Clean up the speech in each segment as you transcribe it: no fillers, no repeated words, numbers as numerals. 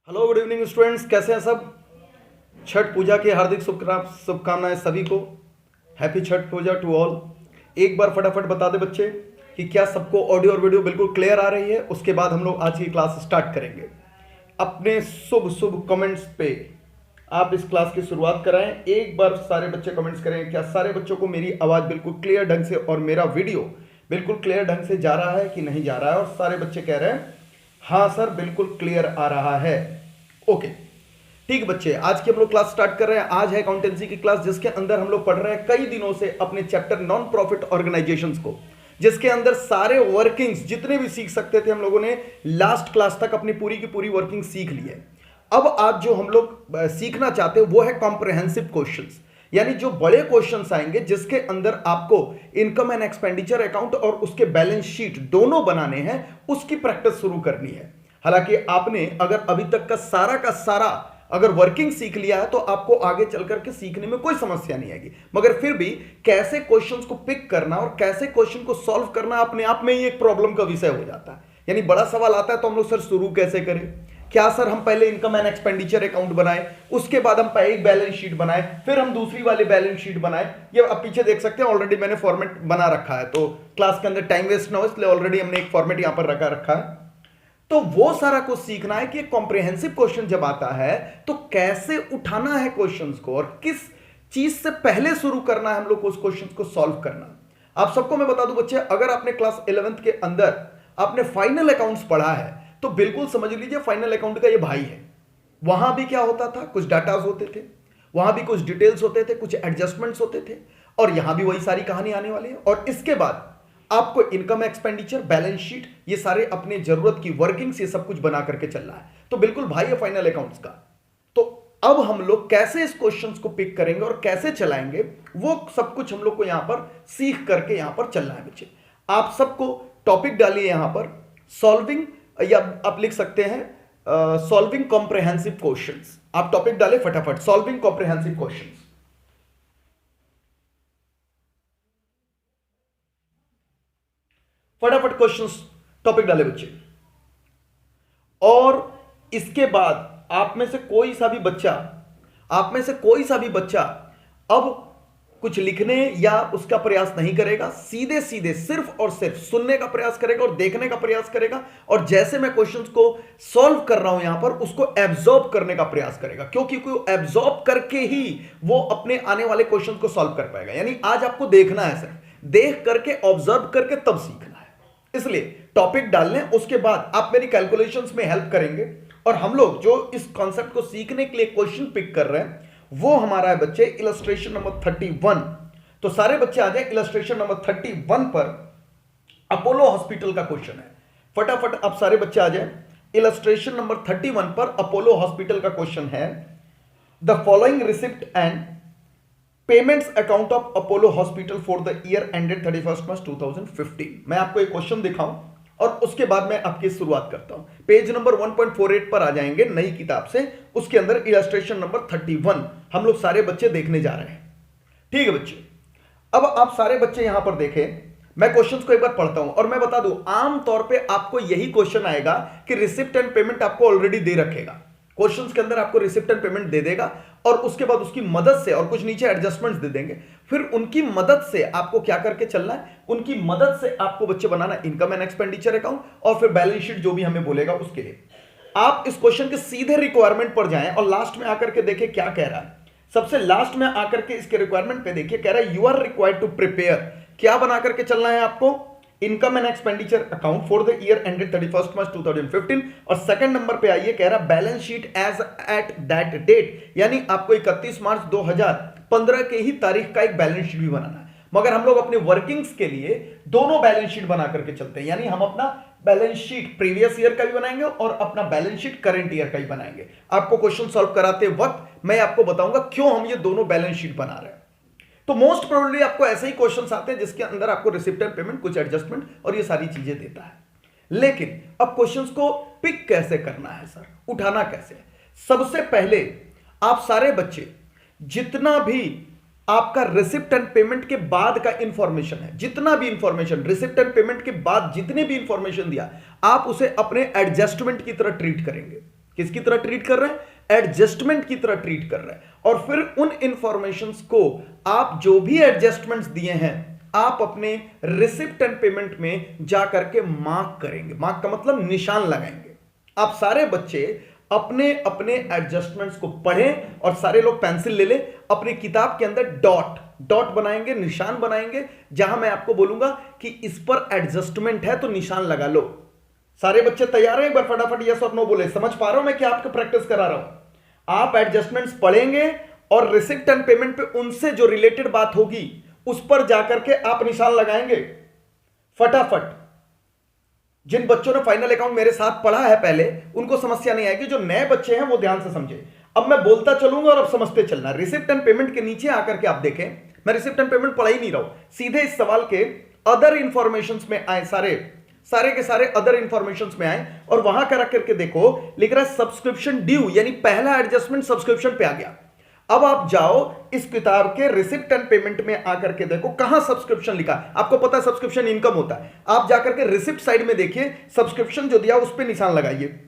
Hello good evening students, कैसे हैं सब। छठ पूजा की हार्दिक शुभकामनाएं सभी को। Happy Chhath puja to all. एक बार फटाफट बता दे बच्चे कि क्या सबको ऑडियो और वीडियो बिल्कुल क्लियर आ रही है। उसके बाद हम लोग आज की क्लास स्टार्ट करेंगे। अपने शुभ शुभ कमेंट्स पे आप इस क्लास की शुरुआत कराएं। एक बार सारे बच्चे कमेंट्स करें, क्या सारे बच्चों को मेरी आवाज़ बिल्कुल क्लियर ढंग से और मेरा वीडियो बिल्कुल क्लियर ढंग से जा रहा है कि नहीं जा रहा है। और सारे बच्चे कह रहे हैं हाँ सर बिल्कुल क्लियर आ रहा है। ओके ठीक बच्चे, आज की हम लोग क्लास स्टार्ट कर रहे हैं। आज है अकाउंटेंसी की क्लास, जिसके अंदर हम लोग पढ़ रहे हैं कई दिनों से अपने चैप्टर नॉन प्रॉफिट ऑर्गेनाइजेशंस को, जिसके अंदर सारे वर्किंग्स जितने भी सीख सकते थे हम लोगों ने लास्ट क्लास तक अपनी पूरी की पूरी वर्किंग सीख ली है। अब आज जो हम लोग सीखना चाहते हैं वो है कॉम्प्रिहेंसिव क्वेश्चंस, यानी जो बड़े क्वेश्चंस आएंगे जिसके अंदर आपको इनकम एंड एक्सपेंडिचर अकाउंट और उसके बैलेंस शीट दोनों बनाने हैं, उसकी प्रैक्टिस शुरू करनी है। हालांकि आपने अगर अभी तक का सारा अगर वर्किंग सीख लिया है तो आपको आगे चल करके सीखने में कोई समस्या नहीं आएगी, मगर फिर भी कैसे क्वेश्चंस को पिक करना और कैसे क्वेश्चन को सॉल्व करना अपने आप में ही एक प्रॉब्लम का विषय हो जाता है। यानी बड़ा सवाल आता है तो हम लोग सर शुरू कैसे करें। क्या सर हम पहले इनकम एंड एक्सपेंडिचर अकाउंट बनाए, उसके बाद हम पहले एक बैलेंस शीट बनाए, फिर हम दूसरी वाले बैलेंस शीट बनाए। ये आप पीछे देख सकते हैं, ऑलरेडी मैंने फॉर्मेट बना रखा है, तो क्लास के अंदर टाइम वेस्ट ना हो इसलिए ऑलरेडी हमने एक फॉर्मेट यहां पर रखा है। तो वो सारा कुछ सीखना है कि कॉम्प्रिहेंसिव क्वेश्चन जब आता है तो कैसे उठाना है क्वेश्चंस को और किस चीज से पहले शुरू करना है हम लोग को उस क्वेश्चन को सॉल्व करना। आप सबको मैं बता दूं बच्चे, अगर आपने क्लास 11th के अंदर आपने फाइनल अकाउंट्स पढ़ा है तो बिल्कुल समझ लीजिए फाइनल अकाउंट का ये भाई है। वहां भी क्या होता था, कुछ डाटाज होते थे, वहां भी कुछ डिटेल्स होते थे, कुछ एडजस्टमेंट्स होते थे, और यहां भी वही सारी कहानी आने वाली है। और इसके बाद आपको इनकम एक्सपेंडिचर बैलेंस शीट ये सारे अपने जरूरत की वर्किंग्स ये सब कुछ बना करके चल रहा है, तो बिल्कुल भाई है फाइनल अकाउंट्स का। तो अब हम लोग कैसे इस क्वेश्चंस को पिक करेंगे और कैसे चलाएंगे वो सब कुछ हम लोग को यहां पर सीख करके यहां पर चलना है बच्चे। आप सबको टॉपिक डालिए यहां पर सॉल्विंग, या आप लिख सकते हैं सॉल्विंग कॉम्प्रिहेंसिव क्वेश्चंस। आप टॉपिक डालें फटाफट, सॉल्विंग कॉम्प्रिहेंसिव क्वेश्चंस। फटाफट क्वेश्चंस टॉपिक डाले बच्चे। और इसके बाद आप में से कोई सा भी बच्चा अब कुछ लिखने या उसका प्रयास नहीं करेगा, सीधे सीधे सिर्फ और सिर्फ सुनने का प्रयास करेगा और देखने का प्रयास करेगा, और जैसे मैं क्वेश्चंस को सॉल्व कर रहा हूं यहां पर उसको एब्जॉर्ब करने का प्रयास करेगा, क्योंकि वो एब्जॉर्ब करके ही वो अपने आने वाले क्वेश्चन को सॉल्व कर पाएगा। यानी आज आपको देखना है, सिर्फ देख करके ऑब्जर्व करके तब सीखना है। इसलिए टॉपिक डाल लें, उसके बाद आप मेरी कैलकुलेशंस में हेल्प करेंगे, और हम लोग जो इस कॉन्सेप्ट को सीखने के लिए क्वेश्चन पिक कर रहे हैं वो हमारा है बच्चे इलस्ट्रेशन नंबर 31। तो सारे बच्चे आ जाए इलस्ट्रेशन नंबर 31 पर। अपोलो हॉस्पिटल का क्वेश्चन है, फटाफट आप सारे बच्चे आ जाए। इलस्ट्रेशन नंबर 31 पर अपोलो हॉस्पिटल का क्वेश्चन है, the following receipt and payments account of Apollo hospital for the year ended 31 March 2015। मैं आपको एक क्वेश्चन दिखाऊं और उसके बाद मैं आपकी शुरुआत करता हूं। पेज नंबर 1.48 पर आ जाएंगे नई किताब से, उसके अंदर इलस्ट्रेशन नंबर 31 हम लोग सारे बच्चे देखने जा रहे हैं। ठीक है बच्चे, अब आप सारे बच्चे यहां पर देखें, मैं क्वेश्चंस को एक बार पढ़ता हूं और मैं बता दूं आम तौर पे आपको यही क्वेश्चन आएगा कि रिसिप्ट एंड पेमेंट आपको ऑलरेडी दे रखेगा, क्वेश्चंस के अंदर आपको रिसिप्ट एंड पेमेंट दे देगा, और उसके बाद उसकी मदद से और कुछ नीचे एडजस्टमेंट्स दे देंगे। फिर उनकी मदद से आपको क्या करके चलना है, उनकी मदद से आपको बच्चे बनाना इनकम एंड एक्सपेंडिचर अकाउंट और फिर बैलेंस शीट जो भी हमें बोलेगा उसके लिए। आप इस क्वेश्चन के सीधे रिक्वायरमेंट पर जाएं और लास्ट में आकर के देखिए क्या कह रहा है। सबसे लास्ट में आकर के इसके रिक्वायरमेंट पे देखिए, कह रहा है you are required to prepare, क्या बना करके चलना है आपको, income and expenditure account for the year ended 31 March 2015। और सेकंड नंबर पे आइए, कह रहा balance sheet as at that date, यानी आपको 31 मार्च 2015 के ही तारीख का एक बैलेंस शीट भी बनाना है। मगर हम लोग अपने वर्किंग्स के लिए दोनों बैलेंस शीट बना करके चलते हैं, यानी हम अपना बैलेंस शीट प्रीवियस ईयर का भी बनाएंगे और अपना बैलेंस शीट करंट ईयर का भी बनाएंगे। आपको क्वेश्चन सॉल्व कराते वक्त मैं आपको बताऊंगा क्यों हम ये दोनों बैलेंस शीट बना रहे हैं। तो मोस्ट प्रोबेबली आपको ऐसे ही क्वेश्चंस आते हैं जिसके अंदर आपको रिसिप्ट एंड पेमेंट, कुछ एडजस्टमेंट और ये सारी चीजें देता है। लेकिन अब क्वेश्चंस को पिक कैसे करना है सर, उठाना कैसे है। सबसे पहले आप सारे बच्चे जितना भी आपका रिसिप्ट एंड पेमेंट के बाद का इंफॉर्मेशन है, जितना भी इंफॉर्मेशन रिसिप्ट एंड पेमेंट के बाद जितने भी इंफॉर्मेशन दिया, आप उसे अपने एडजस्टमेंट की तरह ट्रीट करेंगे। किसकी तरह ट्रीट कर रहे हैं? एडजस्टमेंट की तरह ट्रीट कर रहे हैं। और फिर उन इंफॉर्मेशंस को आप जो भी एडजस्टमेंट्स दिए हैं आप अपने रिसिप्ट एंड पेमेंट में जाकर के मार्क करेंगे। मार्क का मतलब निशान लगाएंगे। आप सारे बच्चे अपने अपने एडजस्टमेंट्स को पढ़ें और सारे लोग पेंसिल ले लें, अपनी किताब के अंदर डॉट डॉट बनाएंगे, निशान बनाएंगे। जहां मैं आपको बोलूंगा कि इस पर एडजस्टमेंट है तो निशान लगा लो। सारे बच्चे तैयार हैं? एक बार फटाफट यस और नो बोले। समझ पा रहा हूं मैं कि आपको प्रैक्टिस करा रहा हूं। आप एडजस्टमेंट्स पढ़ेंगे और रिसिप्ट एंड पेमेंट पे उनसे जो रिलेटेड बात होगी उस पर जाकर के आप निशान लगाएंगे फटाफट। जिन बच्चों ने फाइनल अकाउंट मेरे साथ पढ़ा है पहले उनको समस्या नहीं आएगी। जो नए बच्चे हैं वो ध्यान से समझे। अब मैं बोलता चलूंगा और अब समझते चलना। रिसिप्ट एंड पेमेंट के नीचे आकर के आप देखें, मैं रिसिप्ट एंड पेमेंट पढ़ा ही नहीं रहा हूं, सीधे इस सवाल के अदर इंफॉर्मेशन में आए, सारे के सारे अदर इंफॉर्मेशन में आए और वहां कर करके देखो लिख रहा है सब्सक्रिप्शन ड्यू, यानी पहला एडजस्टमेंट सब्सक्रिप्शन पे आ गया। अब आप जाओ इस किताब के रिसिप्ट एंड पेमेंट में आकर के देखो कहां सब्सक्रिप्शन लिखा है। आपको पता है सब्सक्रिप्शन इनकम होता है। आप जाकर के रिसिप्ट साइड में देखिए, सब्सक्रिप्शन जो दिया उस पर निशान लगाइए।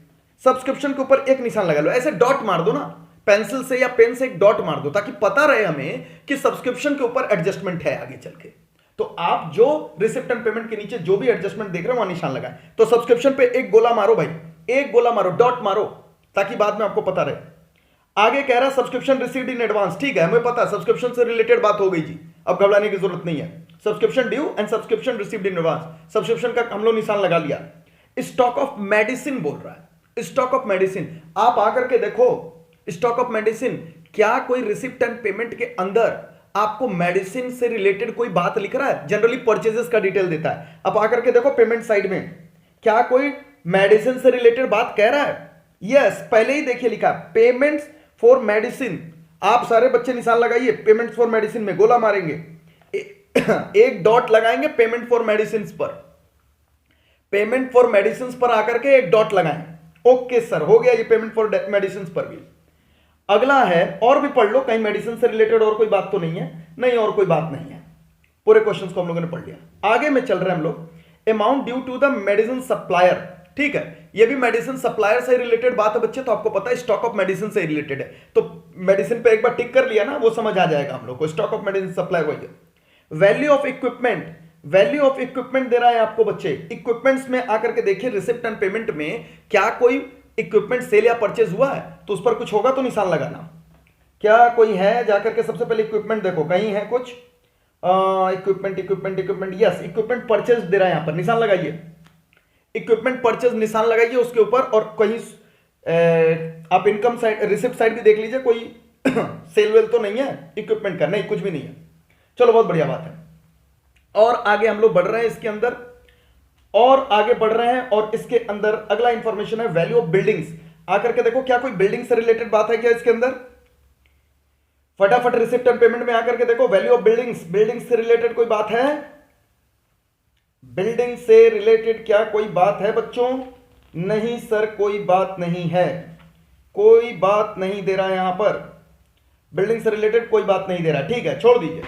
सब्सक्रिप्शन के ऊपर एक निशान लगा लो, ऐसे डॉट मार दो ना, पेंसिल से या पेन से एक डॉट मार दो ताकि पता रहे हमें कि सब्सक्रिप्शन के ऊपर एडजस्टमेंट है आगे चल के। तो आप जो रिसिप्ट एंड पेमेंट के नीचे जो भी एडजस्टमेंट देख रहे हो वहां निशान लगाए। तो सब्सक्रिप्शन पे एक गोला मारो भाई, एक गोला मारो, डॉट मारो, ताकि बाद में आपको पता रहे। आगे कह रहा है सब्सक्रिप्शन रिसीव्ड इन एडवांस। ठीक है, हमें पता है सब्सक्रिप्शन से रिलेटेड बात हो गई जी, अब घबराने की जरूरत नहीं है। Subscription due and subscription received in advance, subscription का हम लोग निशान लगा लिया। स्टॉक ऑफ मेडिसिन बोल रहा है, स्टॉक ऑफ मेडिसिन। आप आकर के देखो स्टॉक ऑफ मेडिसिन, क्या कोई रिसिप्ट एंड पेमेंट के अंदर आपको मेडिसिन से रिलेटेड कोई बात लिख रहा है? जनरली परचेजेस का डिटेल देता है। आप आकर के देखो पेमेंट साइड में क्या कोई मेडिसिन से रिलेटेड बात कह रहा है? यस, पहले ही देखिए लिखा पेमेंट्स फॉर मेडिसिन। आप सारे बच्चे निशान लगाइए, पेमेंट फॉर मेडिसिन में गोला मारेंगे, एक डॉट लगाएंगे पेमेंट फॉर मेडिसिन पर। पेमेंट फॉर मेडिसिन पर आकर के एक डॉट लगाएं। ओके सर, हो गया ये पेमेंट फॉर मेडिसिन पर भी। अगला है, और भी पढ़ लो, कहीं मेडिसिन से रिलेटेड और कोई बात तो नहीं है? नहीं, और कोई बात नहीं है। पूरे क्वेश्चंस को हम लोगों ने पढ़ लिया। आगे में चल रहे हैं हम लोग। Amount due to the medicine supplier. ठीक है, ये भी मेडिसिन सप्लायर से रिलेटेड बात है बच्चे, तो आपको पता है स्टॉक ऑफ मेडिसिन से रिलेटेड है। तो मेडिसिन पे एक बार टिक कर लिया ना, वो समझ आ जाएगा हम लोग को। स्टॉक ऑफ मेडिसिन सप्लाई वही है। Value of equipment, value of equipment दे रहा है आपको बच्चे। इक्विपमेंट्स में आकर के देखिए रिसिप्ट एंड पेमेंट में क्या कोई इक्विपमेंट सेल या परचेज हुआ है तो उस पर कुछ होगा तो निशान लगाना। क्या कोई है? जाकर के सबसे पहले इक्विपमेंट देखो, कहीं है कुछ equipment equipment equipment, yes, equipment purchase दे रहा है यहां पर, निशान लगाइए। इक्विपमेंट परचेज निशान लगाइए उसके ऊपर। और कहीं आप इनकम साइड, रिसिप्ट साइड भी देख लीजिए, कोई सेल वेल तो नहीं है इक्विपमेंट का? नहीं, कुछ भी नहीं है। चलो, बहुत बढ़िया बात है। और आगे हम लोग बढ़ रहे हैं इसके अंदर, और आगे बढ़ रहे हैं। और इसके अंदर अगला इंफॉर्मेशन है वैल्यू ऑफ बिल्डिंग्स। आकर के देखो क्या कोई बिल्डिंग से रिलेटेड बात है क्या इसके अंदर? फटाफट रिसिप्ट एंड पेमेंट में आकर के देखो वैल्यू ऑफ बिल्डिंग्स। बिल्डिंग से रिलेटेड कोई बात है? बिल्डिंग से रिलेटेड क्या कोई बात है बच्चों? नहीं सर, कोई बात नहीं है, कोई बात नहीं दे रहा है यहां पर। बिल्डिंग से रिलेटेड कोई बात नहीं दे रहा। ठीक है, छोड़ दीजिए,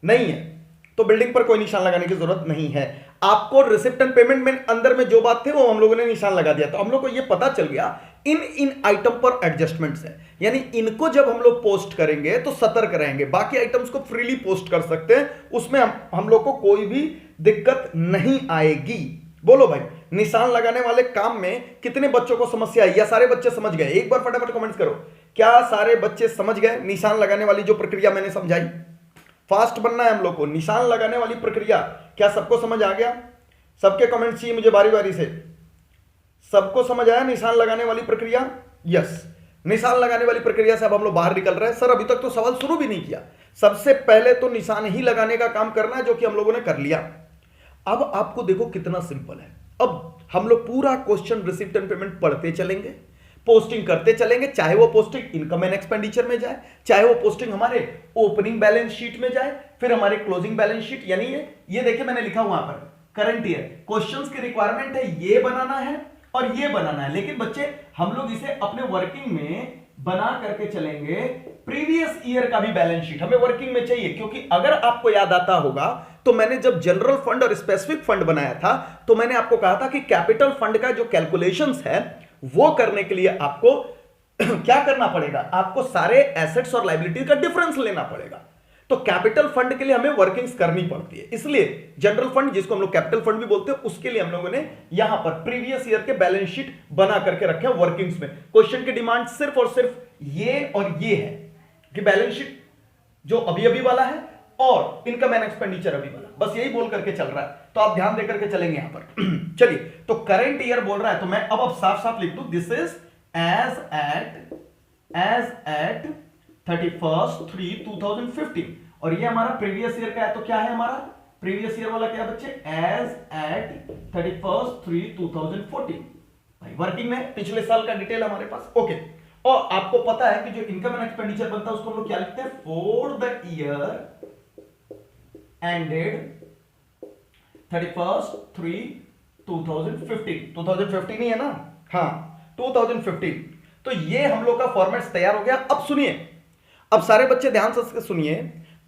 नहीं है तो बिल्डिंग पर कोई निशान लगाने की जरूरत नहीं है। आपको रिसिप्ट एंड पेमेंट में अंदर में जो बात थी वो हम लोगों ने निशान लगा दिया। तो हम लोग को ये पता चल गया इन आइटम पर एडजस्टमेंट्स है, यानी इनको जब हम लोग पोस्ट करेंगे तो सतर्क रहेंगे। बाकी आइटम्स को फ्रीली पोस्ट कर सकते हैं, उसमें हम लोग को कोई भी दिक्कत नहीं आएगी। बोलो भाई, निशान लगाने वाले काम में कितने बच्चों को समस्या है या सारे बच्चे समझ गए? एक बार फटाफट कमेंट्स करो, क्या सारे बच्चे समझ गए निशान लगाने वाली जो प्रक्रिया मैंने समझाई? फास्ट बनना है हम लोग को। निशान लगाने वाली प्रक्रिया क्या सबको समझ आ गया? सबके कमेंट्स चाहिए मुझे बारी बारी से। सबको समझ आया निशान लगाने वाली प्रक्रिया? यस, निशान लगाने वाली प्रक्रिया से अब हम लोग बाहर निकल रहे हैं। सर अभी तक तो सवाल शुरू भी नहीं किया। सबसे पहले तो निशान ही लगाने का काम करना है, जो कि हम लोगों ने कर लिया। अब आपको देखो कितना सिंपल है। अब हम लोग पूरा क्वेश्चन रिसिप्ट एंड पेमेंट पढ़ते चलेंगे, पोस्टिंग करते चलेंगे, चाहे वो पोस्टिंग इनकम एंड एक्सपेंडिचर में जाए, चाहे वो पोस्टिंग हमारे ओपनिंग बैलेंस शीट में जाए, फिर हमारे क्लोजिंग बैलेंस शीट। यानी ये देखिए मैंने लिखा हुआ पर करंट ईयर क्वेश्चंस की रिक्वायरमेंट है, ये बनाना है और ये बनाना है। लेकिन बच्चे हम लोग इसे अपने वर्किंग में बना करके चलेंगे। प्रीवियस ईयर का भी बैलेंस शीट हमें वर्किंग में चाहिए, क्योंकि अगर आपको याद आता होगा तो मैंने जब जनरल फंड और स्पेसिफिक फंड बनाया था तो मैंने आपको कहा था कि कैपिटल फंड का जो कैलकुलेशंस है वो करने के लिए आपको क्या करना पड़ेगा, आपको सारे एसेट्स और लायबिलिटी का डिफरेंस लेना पड़ेगा। तो कैपिटल फंड के लिए हमें वर्किंग्स करनी पड़ती है, इसलिए जनरल फंड जिसको हम लोग कैपिटल फंड भी बोलते हैं, उसके लिए हम लोगों ने यहां पर प्रीवियस ईयर के बैलेंस शीट बना करके रखे हैं वर्किंग्स में। क्वेश्चन की डिमांड सिर्फ और सिर्फ ये और ये है कि बैलेंस शीट जो अभी अभी वाला है और इनकम एंड एक्सपेंडिचर अभी वाला, बस यही बोल करके चल रहा है, तो आप ध्यान देकर के चलेंगे यहां पर। चलिए, तो करंट ईयर बोल रहा है, तो मैं अब साफ साफ लिख दूं, दिस इज एज एट 31/3/2015, और ये हमारा प्रीवियस ईयर का है, तो क्या है हमारा प्रीवियस ईयर वाला, क्या बच्चे, एज एट 31/3/2014। भाई वर्किंग में पिछले साल का डिटेल हमारे पास, ओके। और आपको पता है कि जो इनकम एंड एक्सपेंडिचर बनता है उसको हम लोग क्या लिखते हैं, फॉर द ईयर एंडेड 31/3/2015। 2015 ही है ना, हाँ 2015। तो ये हम लोग का फॉर्मेट तैयार हो गया। अब सुनिए, अब सारे बच्चे ध्यान से सुनिए,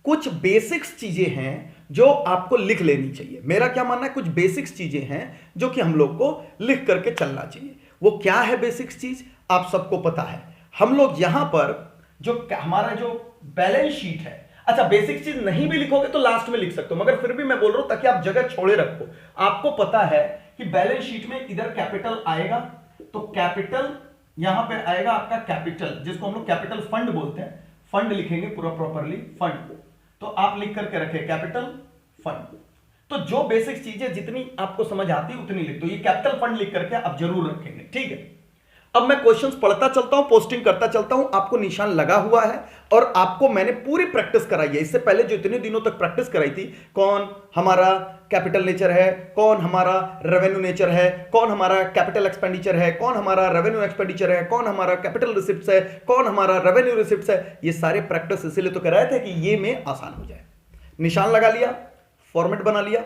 कुछ बेसिक्स चीजें हैं जो आपको लिख लेनी चाहिए। मेरा क्या मानना है, कुछ बेसिक्स चीजें हैं जो कि हम लोग को लिख करके चलना चाहिए। वो क्या है बेसिक्स चीज, आप सबको पता है। हम लोग यहां पर जो हमारा जो बैलेंस शीट है, अच्छा बेसिक चीज नहीं भी लिखोगे तो लास्ट में लिख सकते हो, मगर फिर भी मैं बोल रहा हूं ताकि आप जगह छोड़े रखो। आपको पता है कि बैलेंस शीट में इधर कैपिटल आएगा, तो कैपिटल यहां पे आएगा आपका कैपिटल, जिसको हम लोग कैपिटल फंड बोलते हैं। फंड लिखेंगे पूरा प्रॉपरली, फंड, तो आप लिख करके रखे कैपिटल फंड। तो जो बेसिक चीजें जितनी आपको समझ आती है उतनी लिख दो। ये कैपिटल फंड लिख करके आप जरूर रखेंगे, ठीक है। अब मैं क्वेश्चंस पढ़ता चलता हूं, पोस्टिंग करता चलता हूं, आपको निशान लगा हुआ है और आपको मैंने पूरी प्रैक्टिस कराई है। इससे पहले जो इतने दिनों तक प्रैक्टिस कराई थी, कौन हमारा कैपिटल नेचर है, कौन हमारा रेवेन्यू नेचर है, कौन हमारा कैपिटल एक्सपेंडिचर है, कौन हमारा रेवेन्यू एक्सपेंडिचर है, कौन हमारा कैपिटल रिसिप्ट्स है, कौन हमारा रेवेन्यू रिसिप्ट्स है, ये सारे प्रैक्टिस इसलिए तो कराए थे कि ये में आसान हो जाए। निशान लगा लिया, फॉर्मेट बना लिया,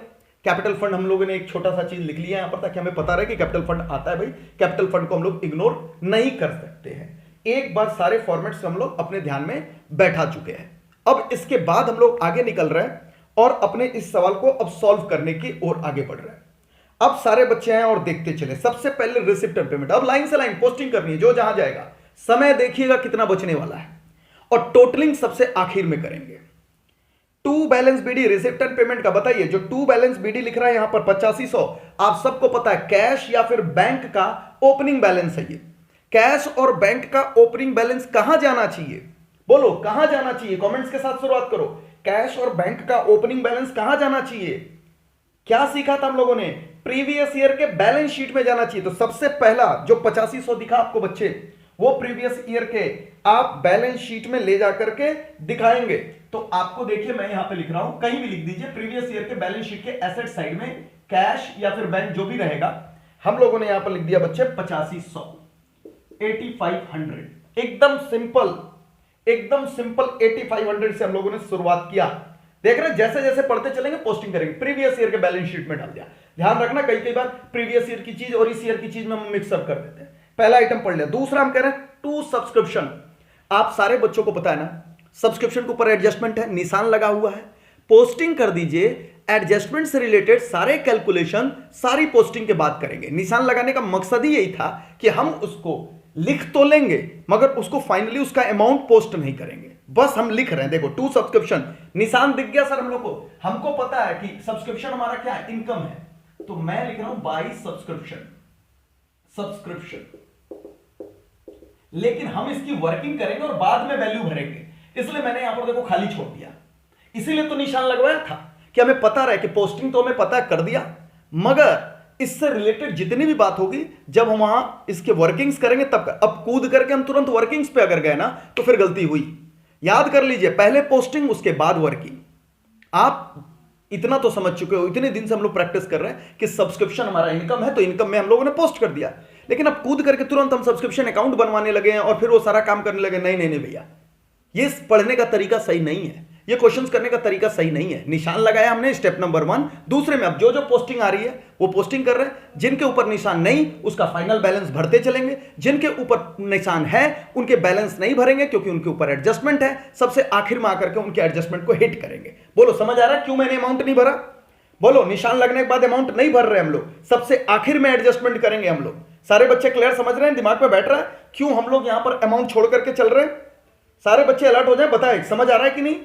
कैपिटल फंड हम लोगों ने एक छोटा सा चीज लिख लिया यहां पर ताकि हमें पता रहे कि कैपिटल फंड आता है। भाई कैपिटल फंड को हम लोग इग्नोर नहीं कर सकते हैं। एक बार सारे फॉर्मेट्स हम लोग अपने ध्यान में बैठा चुके हैं। अब इसके बाद हम लोग आगे निकल रहे हैं और अपने इस सवाल को अब सॉल्व करने की ओर आगे बढ़ रहे हैं। अब सारे बच्चे हैं और देखते चले। सबसे पहले रिसिप्ट एंड पेमेंट, अब लाइन से लाइन पोस्टिंग करनी है, जो जहां जाएगा। समय देखिएगा कितना बचने वाला है और टोटलिंग सबसे आखिर में करेंगे। To balance BD receipt and payment का बताइए, जो टू बैलेंस बीडी लिख रहा है यहां पर 8500, आप सबको पता है कैश या फिर बैंक का ओपनिंग बैलेंस है। ये कैश और बैंक का ओपनिंग बैलेंस कहां जाना चाहिए, बोलो कहां जाना चाहिए, कमेंट्स के साथ शुरुआत करो। कैश और बैंक का ओपनिंग बैलेंस कहां जाना चाहिए, क्या सीखा था हम लोगों ने, प्रीवियस ईयर के बैलेंस शीट में जाना चाहिए। तो सबसे पहला जो 8500 दिखा आपको बच्चे, वो प्रीवियस ईयर के आप बैलेंस शीट में ले जाकर के दिखाएंगे। तो आपको देखिए मैं यहां पे लिख रहा हूं, कहीं भी लिख दीजिए, प्रीवियस ईयर के बैलेंस शीट के एसेट साइड में कैश या फिर बैंक जो भी रहेगा, हम लोगों ने यहां पर लिख दिया बच्चे 8500, 8500। एकदम सिंपल, एकदम सिंपल 8500 से हम लोगों ने शुरुआत किया। देख रहे हैं, जैसे जैसे पढ़ते चलेंगे पोस्टिंग करेंगे, प्रीवियस ईयर के बैलेंस शीट में डाल दिया। ध्यान रखना कई कई बार प्रीवियस ईयर की चीज और इस ईयर की चीज में हम मिक्सअप कर देते हैं। पहला आइटम पढ़ लिया। दूसरा हम कह रहे हैं टू सब्सक्रिप्शन। आप सारे बच्चों को पता है ना, सब्सक्रिप्शन के ऊपर एडजस्टमेंट है, निशान लगा हुआ है। पोस्टिंग कर दीजिए, एडजस्टमेंट से रिलेटेड सारे कैलकुलेशन सारी पोस्टिंग के बाद करेंगे। निशान लगाने का मकसद ही यही था कि हम उसको लिख तो लेंगे मगर उसको फाइनली उसका अमाउंट पोस्ट नहीं करेंगे, बस हम लिख रहे हैं। देखो टू सब्सक्रिप्शन, निशान दिख गया सर हम लोग को। हमको पता है कि सब्सक्रिप्शन हमारा क्या है, इनकम है, तो मैं लिख रहा हूं बाय सब्सक्रिप्शन, सब्सक्रिप्शन। लेकिन हम इसकी वर्किंग करेंगे और बाद में वैल्यू भरेंगे, इसलिए मैंने यहां पर देखो खाली छोड़ दिया। इसीलिए तो निशान लगवाया था कि हमें पता रहे कि पोस्टिंग तो हमें पता कर दिया, मगर इससे रिलेटेड जितनी भी बात होगी जब हम वहां इसके वर्किंग्स करेंगे तब। अब कूद करके हम तुरंत वर्किंग्स पे अगर गए ना तो फिर गलती हुई। याद कर लीजिए, पहले पोस्टिंग उसके बाद वर्किंग। आप इतना तो समझ चुके हो, इतने दिन से हम लोग प्रैक्टिस कर रहे हैं कि सब्सक्रिप्शन हमारा इनकम है, तो इनकम में हम लोगों ने पोस्ट कर दिया। लेकिन अब कूद करके तुरंत हम सब्सक्रिप्शन अकाउंट बनवाने लगे हैं और फिर वो सारा काम करने लगे। नहीं नहीं नहीं भैया, ये पढ़ने का तरीका सही नहीं है, ये क्वेश्चंस करने का तरीका सही नहीं है। निशान लगाया हमने, स्टेप नंबर 1। दूसरे में अब जो जो पोस्टिंग आ रही है वो पोस्टिंग कर रहे हैं। जिनके ऊपर निशान नहीं उसका फाइनल बैलेंस भरते चलेंगे, जिनके ऊपर निशान है उनके बैलेंस नहीं भरेंगे क्योंकि उनके ऊपर एडजस्टमेंट है। सबसे आखिर में आकर के उनके एडजस्टमेंट को हिट करेंगे। बोलो समझ आ रहा है क्यों मैंने अमाउंट नहीं भरा? बोलो, निशान लगने के बाद अमाउंट नहीं भर रहे हम लोग, सबसे आखिर में एडजस्टमेंट करेंगे हम लोग। सारे बच्चे क्लियर समझ रहे हैं, दिमाग में बैठ रहा है क्यों हम लोग यहां पर अमाउंट छोड़ करके चल रहे हैं? सारे बच्चे अलर्ट हो जाए, बताएं समझ आ रहा है कि नहीं?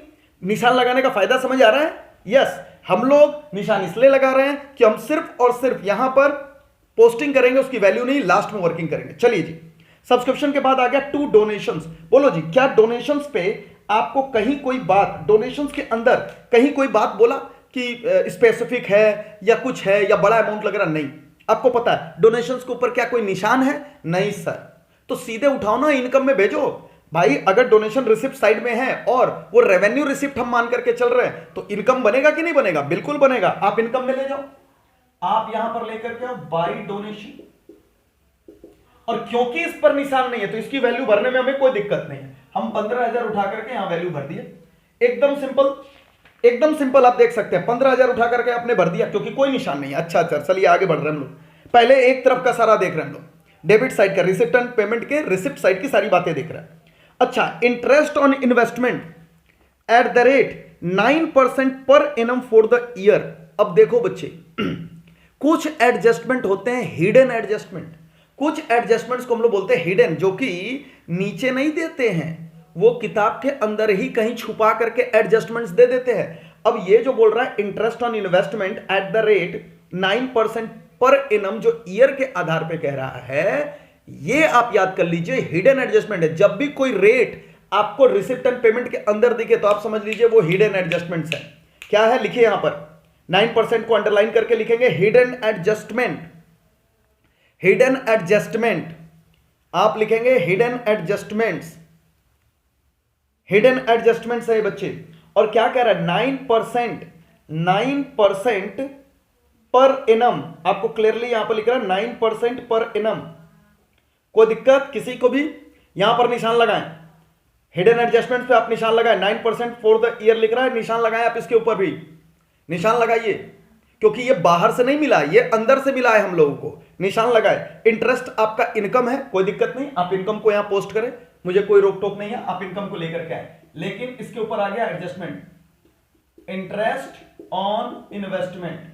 निशान लगाने का फायदा समझ आ रहा है? यस, हम लोग निशान इसलिए लगा रहे हैं कि हम सिर्फ और सिर्फ यहां पर पोस्टिंग करेंगे, उसकी वैल्यू नहीं, लास्ट में वर्किंग करेंगे। चलिए जी, सब्सक्रिप्शन के बाद आ गया टू डोनेशंस। बोलो जी, क्या डोनेशंस पे आपको कहीं कोई बात, डोनेशंस के अंदर कहीं कोई बात बोला कि स्पेसिफिक है या कुछ है या बड़ा अमाउंट लग रहा? नहीं, आपको पता है डोनेशंस के ऊपर क्या कोई निशान है? नहीं सर। तो सीधे उठाओ ना, इनकम में भेजो भाई। अगर डोनेशन रिसिप्ट साइड में है और वो रेवेन्यू रिसिप्ट हम मान करके चल रहे हैं तो इनकम बनेगा कि नहीं बनेगा? बिल्कुल बनेगा। आप इनकम में ले जाओ, आप यहां पर लेकर के आओ बाई डोनेशन, और क्योंकि इस पर निशान नहीं है तो इसकी वैल्यू भरने में हमें कोई दिक्कत नहीं है। हम 15,000 उठा करके यहां वैल्यू भर दिए, एकदम सिंपल, एकदम सिंपल। आप देख सकते हैं 15,000 उठा करके आपने भर दिया क्योंकि कोई निशान नहीं है। अच्छा, चलिए आगे बढ़ रहे हैं हम लोग। पहले एक तरफ का सारा देख रहे हैं हम लोग, डेबिट साइड का, रिसिप्ट एंड पेमेंट के रिसिप्ट साइड की सारी बातें देख रहे हैं। अच्छा, interest on investment at the rate 9% per annum for the year. अब देखो बच्चे, कुछ एडजस्टमेंट होते हैं हिडन एडजस्टमेंट, कुछ एडजस्टमेंट्स को हम लोग बोलते हैं हिडन, जो कि नीचे नहीं देते हैं, वो किताब के अंदर ही कहीं छुपा करके एडजस्टमेंट्स दे देते हैं। अब ये जो बोल रहा है interest on investment at the rate 9% per annum, जो ईयर के आधार पे कह रहा है, ये आप याद कर लीजिए हिडन एडजस्टमेंट है। जब भी कोई रेट आपको रिसिप्ट एंड पेमेंट के अंदर दिखे तो आप समझ लीजिए वो हिडन एडजस्टमेंट्स है। क्या है, लिखिए यहां पर 9% को अंडरलाइन करके लिखेंगे हिडन एडजस्टमेंट, हिडन एडजस्टमेंट। आप लिखेंगे हिडन एडजस्टमेंट्स, हिडन एडजस्टमेंट्स है बच्चे। और क्या कह रहा है, 9% पर एनम, आपको क्लियरली यहां पर लिख रहा है 9% पर एनम। कोई दिक्कत किसी को भी? यहां पर निशान लगाएं, हिडन एडजस्टमेंट पे आप निशान लगाएं। 9% फॉर द ईयर लिख रहा है, निशान लगाएं आप इसके ऊपर भी निशान लगाइए, क्योंकि ये बाहर से नहीं मिला, ये अंदर से मिला है हम लोगों को। निशान लगाए। इंटरेस्ट आपका इनकम है, कोई दिक्कत नहीं, आप इनकम को यहां पोस्ट करें, मुझे कोई रोक टोक नहीं है, आप इनकम को लेकर के आए। लेकिन इसके ऊपर आ गया एडजस्टमेंट, इंटरेस्ट ऑन इन्वेस्टमेंट।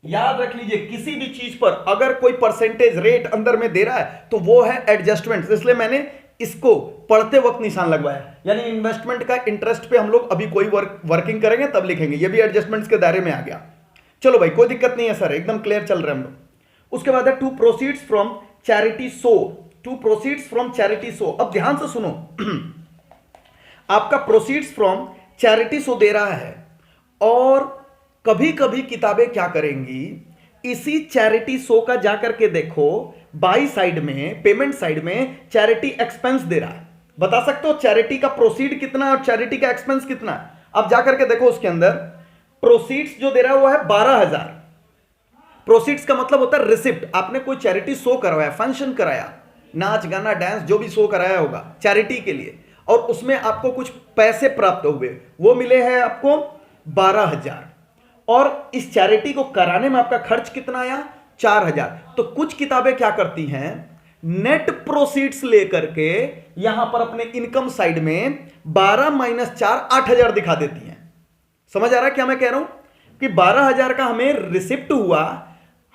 याद रख लीजिए, किसी भी चीज पर अगर कोई परसेंटेज रेट अंदर में दे रहा है तो वो है एडजस्टमेंट, इसलिए मैंने इसको पढ़ते वक्त निशान लगवाया। यानी इन्वेस्टमेंट का इंटरेस्ट पे हम लोग अभी कोई वर्किंग करेंगे तब लिखेंगे, ये भी एडजस्टमेंट्स के दायरे में आ गया। चलो भाई, कोई दिक्कत नहीं है सर, एकदम क्लियर चल रहे हैं हम लोग। उसके बाद है two proceeds from charity show, two proceeds from charity show. अब ध्यान से सुनो, आपका प्रोसीड्स फ्रॉम चैरिटी सो दे रहा है, और कभी कभी किताबें क्या करेंगी, इसी चैरिटी सो का जाकर के देखो, बाई साइड में, पेमेंट साइड में चैरिटी एक्सपेंस दे रहा है। बता सकते हो चैरिटी का प्रोसीड कितना और चैरिटी का एक्सपेंस कितना है? अब जाकर के देखो, उसके अंदर प्रोसीड्स जो दे रहा है वो है 12,000। प्रोसीड्स का मतलब होता है रिसिप्ट। आपने कोई चैरिटी शो करवाया, फंक्शन कराया, नाच गाना डांस जो भी शो कराया होगा चैरिटी के लिए, और उसमें आपको कुछ पैसे प्राप्त हुए, वो मिले हैं आपको 12,000, और इस चैरिटी को कराने में आपका खर्च कितना आया? 4,000। तो कुछ किताबें क्या करती हैं, नेट प्रोसीड्स लेकर के यहां पर अपने इनकम साइड में 12 - 4 8,000 दिखा देती हैं। समझ आ रहा है क्या मैं कह रहा हूं? कि 12,000 का हमें रिसिप्ट हुआ,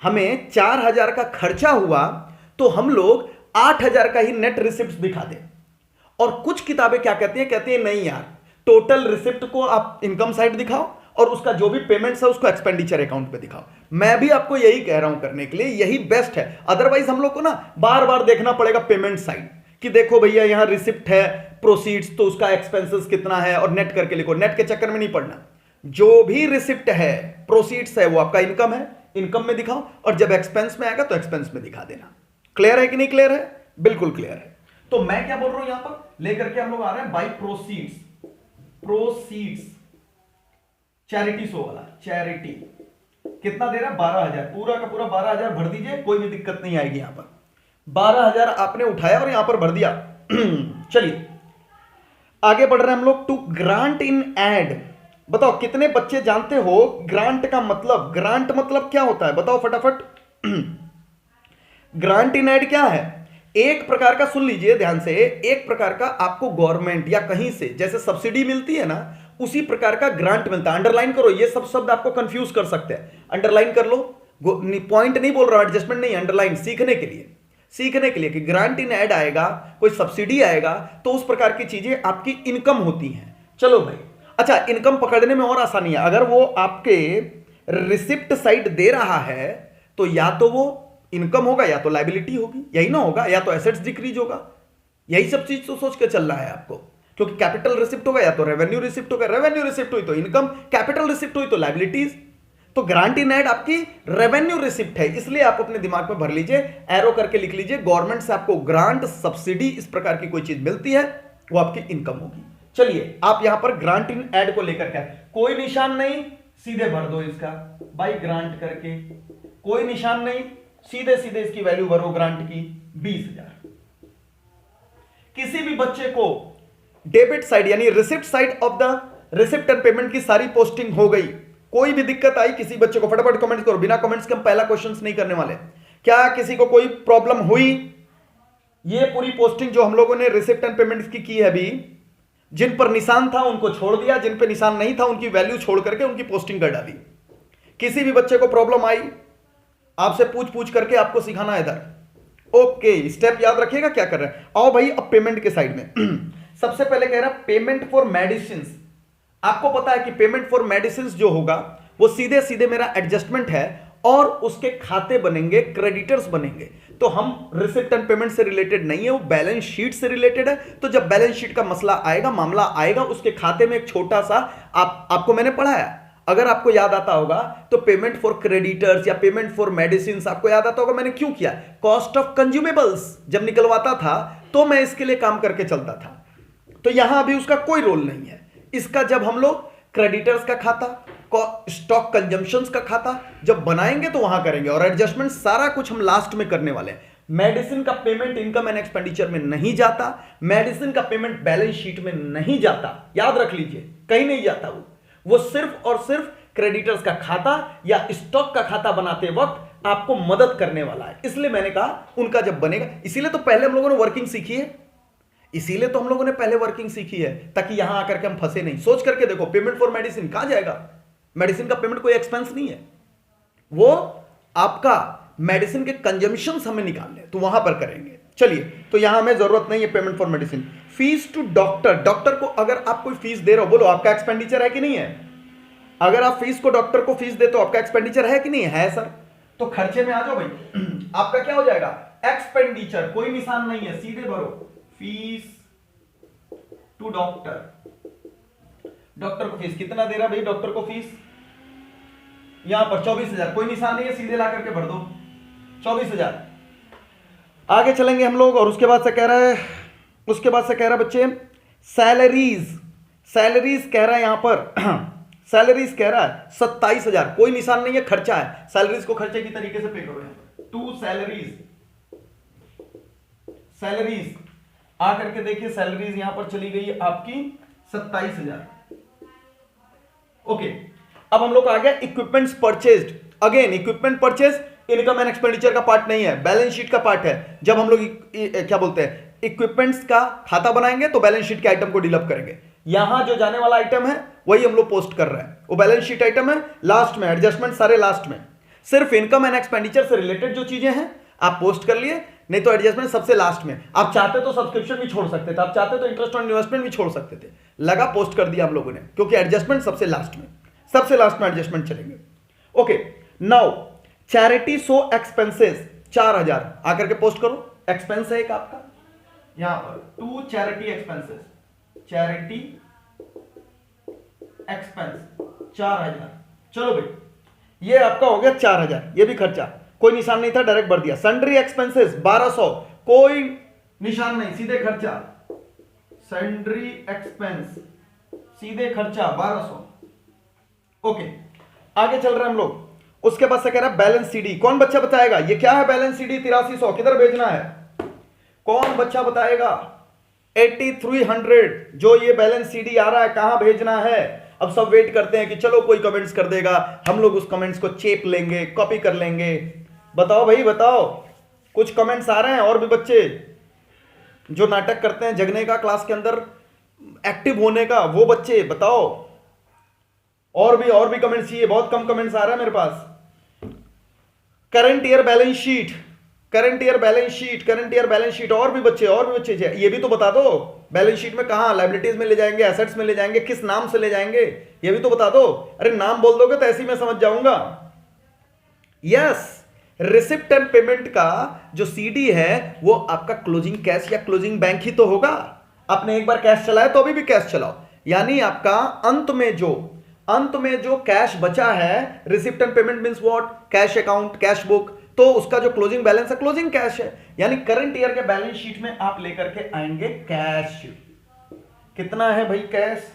हमें 4,000 का खर्चा हुआ, तो हम लोग 8,000 का ही नेट रिसिप्ट दिखा दें। और कुछ किताबें क्या कहती हैं, कहती हैं नहीं यार, टोटल रिसिप्ट को आप इनकम साइड दिखाओ और उसका जो भी पेमेंट्स है उसको एक्सपेंडिचर अकाउंट पे दिखाओ। मैं भी आपको यही कह रहा हूं करने के लिए, यही बेस्ट है। अदरवाइज हम लोग को ना बार बार देखना पड़ेगा पेमेंट साइड, कि देखो भैया यहां रिसिप्ट है, प्रोसीड्स, तो उसका एक्सपेंसेस कितना है, और नेट करके लिखो। नेट के चक्कर में नहीं पड़ना, जो भी रिसिप्ट है, प्रोसीड्स है, वो आपका इनकम है, इनकम में दिखाओ, और जब एक्सपेंस में आएगा तो एक्सपेंस में दिखा देना। क्लियर है कि नहीं क्लियर है? बिल्कुल क्लियर है। तो मैं क्या बोल रहा हूं, यहां पर लेकर के हम लोग आ रहे हैं by proceeds, proceeds charity show वाला, चैरिटी कितना दे रहा है? 12,000, पूरा का पूरा 12,000 भर दीजिए, कोई भी दिक्कत नहीं आएगी। यहां पर 12,000 आपने उठाया और यहां पर भर दिया। चलिए आगे बढ़ रहे हैं हम लोग। टू ग्रांट इन एड, बताओ कितने बच्चे जानते हो ग्रांट का मतलब? ग्रांट मतलब क्या होता है, बताओ फटाफट। ग्रांट इन एड क्या है? एक प्रकार का, सुन लीजिए ध्यान से, एक प्रकार का आपको गवर्नमेंट या कहीं से जैसे सब्सिडी मिलती है ना, उसी प्रकार का ग्रांट मिलता है। अंडरलाइन करो, ये सब शब्द आपको कंफ्यूज कर सकते हैं, अंडरलाइन कर लो। पॉइंट नहीं बोल रहा हूं, एडजस्टमेंट नहीं, अंडरलाइन, सीखने के लिए, सीखने के लिए कि ग्रांट इन एड आएगा, कोई सब्सिडी आएगा तो उस प्रकार की चीजें आपकी इनकम होती हैं। चलो भाई, अच्छा इनकम पकड़ने में और आसानी है, अगर वो आपके रिसिप्ट साइड दे रहा है तो या तो वो इनकम होगा या तो लायबिलिटी होगी, यही ना होगा, या तो एसेट्स डिक्रीज होगा, यही सब चीज तो सोच के चल रहा है आपको, क्योंकि कैपिटल रिसिप्ट होगा या तो रेवेन्यू रिसिप्ट होगा, रेवेन्यू रिसिप्ट हुई तो इनकम, कैपिटल रिसिप्ट हुई तो लायबिलिटीज। तो ग्रांट इन एड आपकी रेवेन्यू रिसिप्ट है, इसलिए आप अपने दिमाग में भर लीजिए, एरो करके लिख लीजिए, गवर्नमेंट से आपको ग्रांट, सब्सिडी, इस प्रकार की कोई चीज मिलती है वो आपकी इनकम होगी। चलिए आप यहां पर ग्रांट इन एड को लेकर के कोई निशान नहीं, सीधे भर दो इसका बाई ग्रांट करके, कोई निशान नहीं, सीधे सीधे इसकी वैल्यू भरो ग्रांट की 20,000। किसी भी बच्चे को डेबिट साइड यानी receipt side of the receipt and payment की सारी पोस्टिंग हो गई, कोई भी दिक्कत आई किसी बच्चे को, फटाफट कमेंट करो, बिना कमेंट्स के हम पहला क्वेश्चन नहीं करने वाले। क्या किसी को कोई प्रॉब्लम हुई? ये पूरी पोस्टिंग जो हम लोगों ने रिसिप्ट एंड पेमेंट की है अभी, जिन पर निशान था उनको छोड़ दिया, जिन पर निशान नहीं था उनकी वैल्यू छोड़ करके उनकी पोस्टिंग कर डाली। किसी भी बच्चे को प्रॉब्लम आई, आपसे पूछ पूछ करके आपको सिखाना है इधर। ओके, स्टेप याद रखिएगा क्या कर रहे हैं। आओ भाई अब पेमेंट के साइड में सबसे पहले कह रहा है पेमेंट फॉर मेडिसिन। आपको पता है कि पेमेंट फॉर मेडिसिन जो होगा वो सीधे सीधे मेरा एडजस्टमेंट है और उसके खाते बनेंगे, क्रेडिटर्स बनेंगे। तो हम रिसिप्ट एंड पेमेंट से रिलेटेड नहीं है, वो बैलेंस शीट से रिलेटेड है। तो जब बैलेंस शीट का मसला आएगा, मामला आएगा, उसके खाते में एक छोटा सा आपको मैंने पढ़ाया, अगर आपको याद आता होगा तो पेमेंट फॉर क्रेडिटर्स या पेमेंट फॉर मेडिसिन, आपको याद आता होगा मैंने क्यों किया, कॉस्ट ऑफ कंज्यूमेबल्स जब निकलवाता था तो मैं इसके लिए काम करके चलता था। तो यहां अभी उसका कोई रोल नहीं है। इसका जब हम लोग क्रेडिटर्स का खाता, स्टॉक कंजम्पशंस का खाता जब बनाएंगे तो वहां करेंगे, और एडजस्टमेंट सारा कुछ हम लास्ट में करने वाले हैं। मेडिसिन का पेमेंट इनकम एंड एक्सपेंडिचर में नहीं जाता, मेडिसिन का पेमेंट बैलेंस शीट में नहीं जाता, याद रख लीजिए, कहीं नहीं जाता। वो सिर्फ और सिर्फ क्रेडिटर्स का खाता या स्टॉक का खाता बनाते वक्त आपको मदद करने वाला है। इसलिए मैंने कहा उनका जब बनेगा, इसीलिए तो पहले हम लोगों ने वर्किंग सीखी है, इसीलिए तो हम लोगों ने पहले वर्किंग सीखी है, ताकि यहां आकर के हम फंसे नहीं। सोच करके देखो, पेमेंट फॉर मेडिसिन कहां जाएगा? मेडिसिन का पेमेंट कोई एक्सपेंस नहीं है, वो आपका मेडिसिन के कंजम्पशन हमें निकालने, तो वहां पर करेंगे। चलिए, तो यहां हमें जरूरत नहीं है payment for medicine. Fees to doctor, doctor को अगर आप कोई फीस दे रहे हो, बोलो आपका एक्सपेंडिचर है कि नहीं है? अगर आप फीस को डॉक्टर को फीस देते हो, आपका एक्सपेंडिचर है कि नहीं है? सर, तो खर्चे में आ जाओ भाई। आपका क्या हो जाएगा? एक्सपेंडिचर, कोई निशान नहीं है, सीधे भरो फीस टू डॉक्टर। डॉक्टर को फीस कितना दे रहा भाई? डॉक्टर को फीस यहां पर 24,000, कोई निशान नहीं है, सीधे ला करके भर दो 24,000। आगे चलेंगे हम लोग, और उसके बाद से कह रहा है, बच्चे सैलरीज, सैलरीज कह रहा है यहां पर सैलरीज कह रहा है 27,000, कोई निशान नहीं है, खर्चा है। सैलरीज को खर्चे की तरीके से पे करो यहां पर, टू सैलरीज, सैलरीज आकर के देखिए, सैलरीज यहां पर चली गई आपकी 27,000। ओके, अब हम लोग आ गया equipments purchased. Again equipment purchase income and expenditure का पार्ट नहीं है, बैलेंस शीट का पार्ट है। जब हम लोग क्या बोलते हैं, इक्विपमेंट्स का खाता बनाएंगे तो बैलेंस शीट के आइटम को डील अप करेंगे। यहां जो जाने वाला आइटम है वही हम लोग पोस्ट कर रहे हैं, वो बैलेंस शीट आइटम है, लास्ट में एडजस्टमेंट सारे लास्ट में। सिर्फ इनकम एंड एक्सपेंडिचर से रिलेटेड जो चीजें हैं आप पोस्ट कर लिए, नहीं तो एडजस्टमेंट सबसे लास्ट में। आप चाहते तो सब्सक्रिप्शन भी छोड़ सकते थे, आप चाहते तो इंटरेस्ट ऑन इन्वेस्टमेंट भी छोड़ सकते थे, लगा पोस्ट कर दिया हम लोगों ने, क्योंकि एडजस्टमेंट सबसे लास्ट में, सबसे लास्ट में एडजस्टमेंट चलेंगे। ओके, नाउ चैरिटी सो एक्सपेंसेस 4,000 आकर के पोस्ट करो। एक्सपेंस है एक आपका यहां पर, to charity expenses, charity expense 4,000। चलो भाई, ये आपका हो गया 4,000, ये भी खर्चा, कोई निशान नहीं था, डायरेक्ट भर दिया। सन्ड्री एक्सपेंसेस 1,200, कोई निशान नहीं, सीधे खर्चा, सन्ड्री एक्सपेंस सीधे खर्चा 1,200। ओके, आगे चल रहे हैं हम लोग। उसके बाद से कह रहा है बैलेंस सीडी, कौन बच्चा बताएगा ये क्या है? बैलेंस सीडी 8300 किधर भेजना है? कौन बच्चा बताएगा? 8300 जो ये बैलेंस सीडी आ रहा है कहां भेजना है? अब सब वेट करते हैं कि चलो कोई कमेंट्स कर देगा, हम लोग उस कमेंट्स को चेप लेंगे, कॉपी कर लेंगे। बताओ भाई बताओ, कुछ कमेंट्स आ रहे हैं? और भी बच्चे जो नाटक करते हैं जगने का, क्लास के अंदर एक्टिव होने का, वो बच्चे बताओ। और भी कमेंट्स चाहिए, बहुत कम कमेंट्स आ रहा है मेरे पास। Current year balance sheet, current year balance sheet, current year balance sheet. और भी बच्चे ये भी तो बता दो, बैलेंस शीट में कहां लायबिलिटीज में ले जाएंगे, एसेट्स में ले जाएंगे, किस नाम से ले जाएंगे, ये भी तो बता दो। अरे नाम बोल दोगे तो ऐसे ही मैं समझ जाऊंगा। यस, रिसिप्ट एंड पेमेंट का जो सीडी है वो आपका क्लोजिंग कैश या क्लोजिंग बैंक ही तो होगा। आपने एक बार कैश चलाया तो अभी भी कैश चलाओ, यानी आपका अंत में जो कैश बचा है, receipt and payment means what, cash account, cash book, तो उसका जो क्लोजिंग बैलेंस है क्लोजिंग कैश है। यानी करंट ईयर के बैलेंस शीट में आप लेकर के आएंगे कैश। कितना है भाई कैश,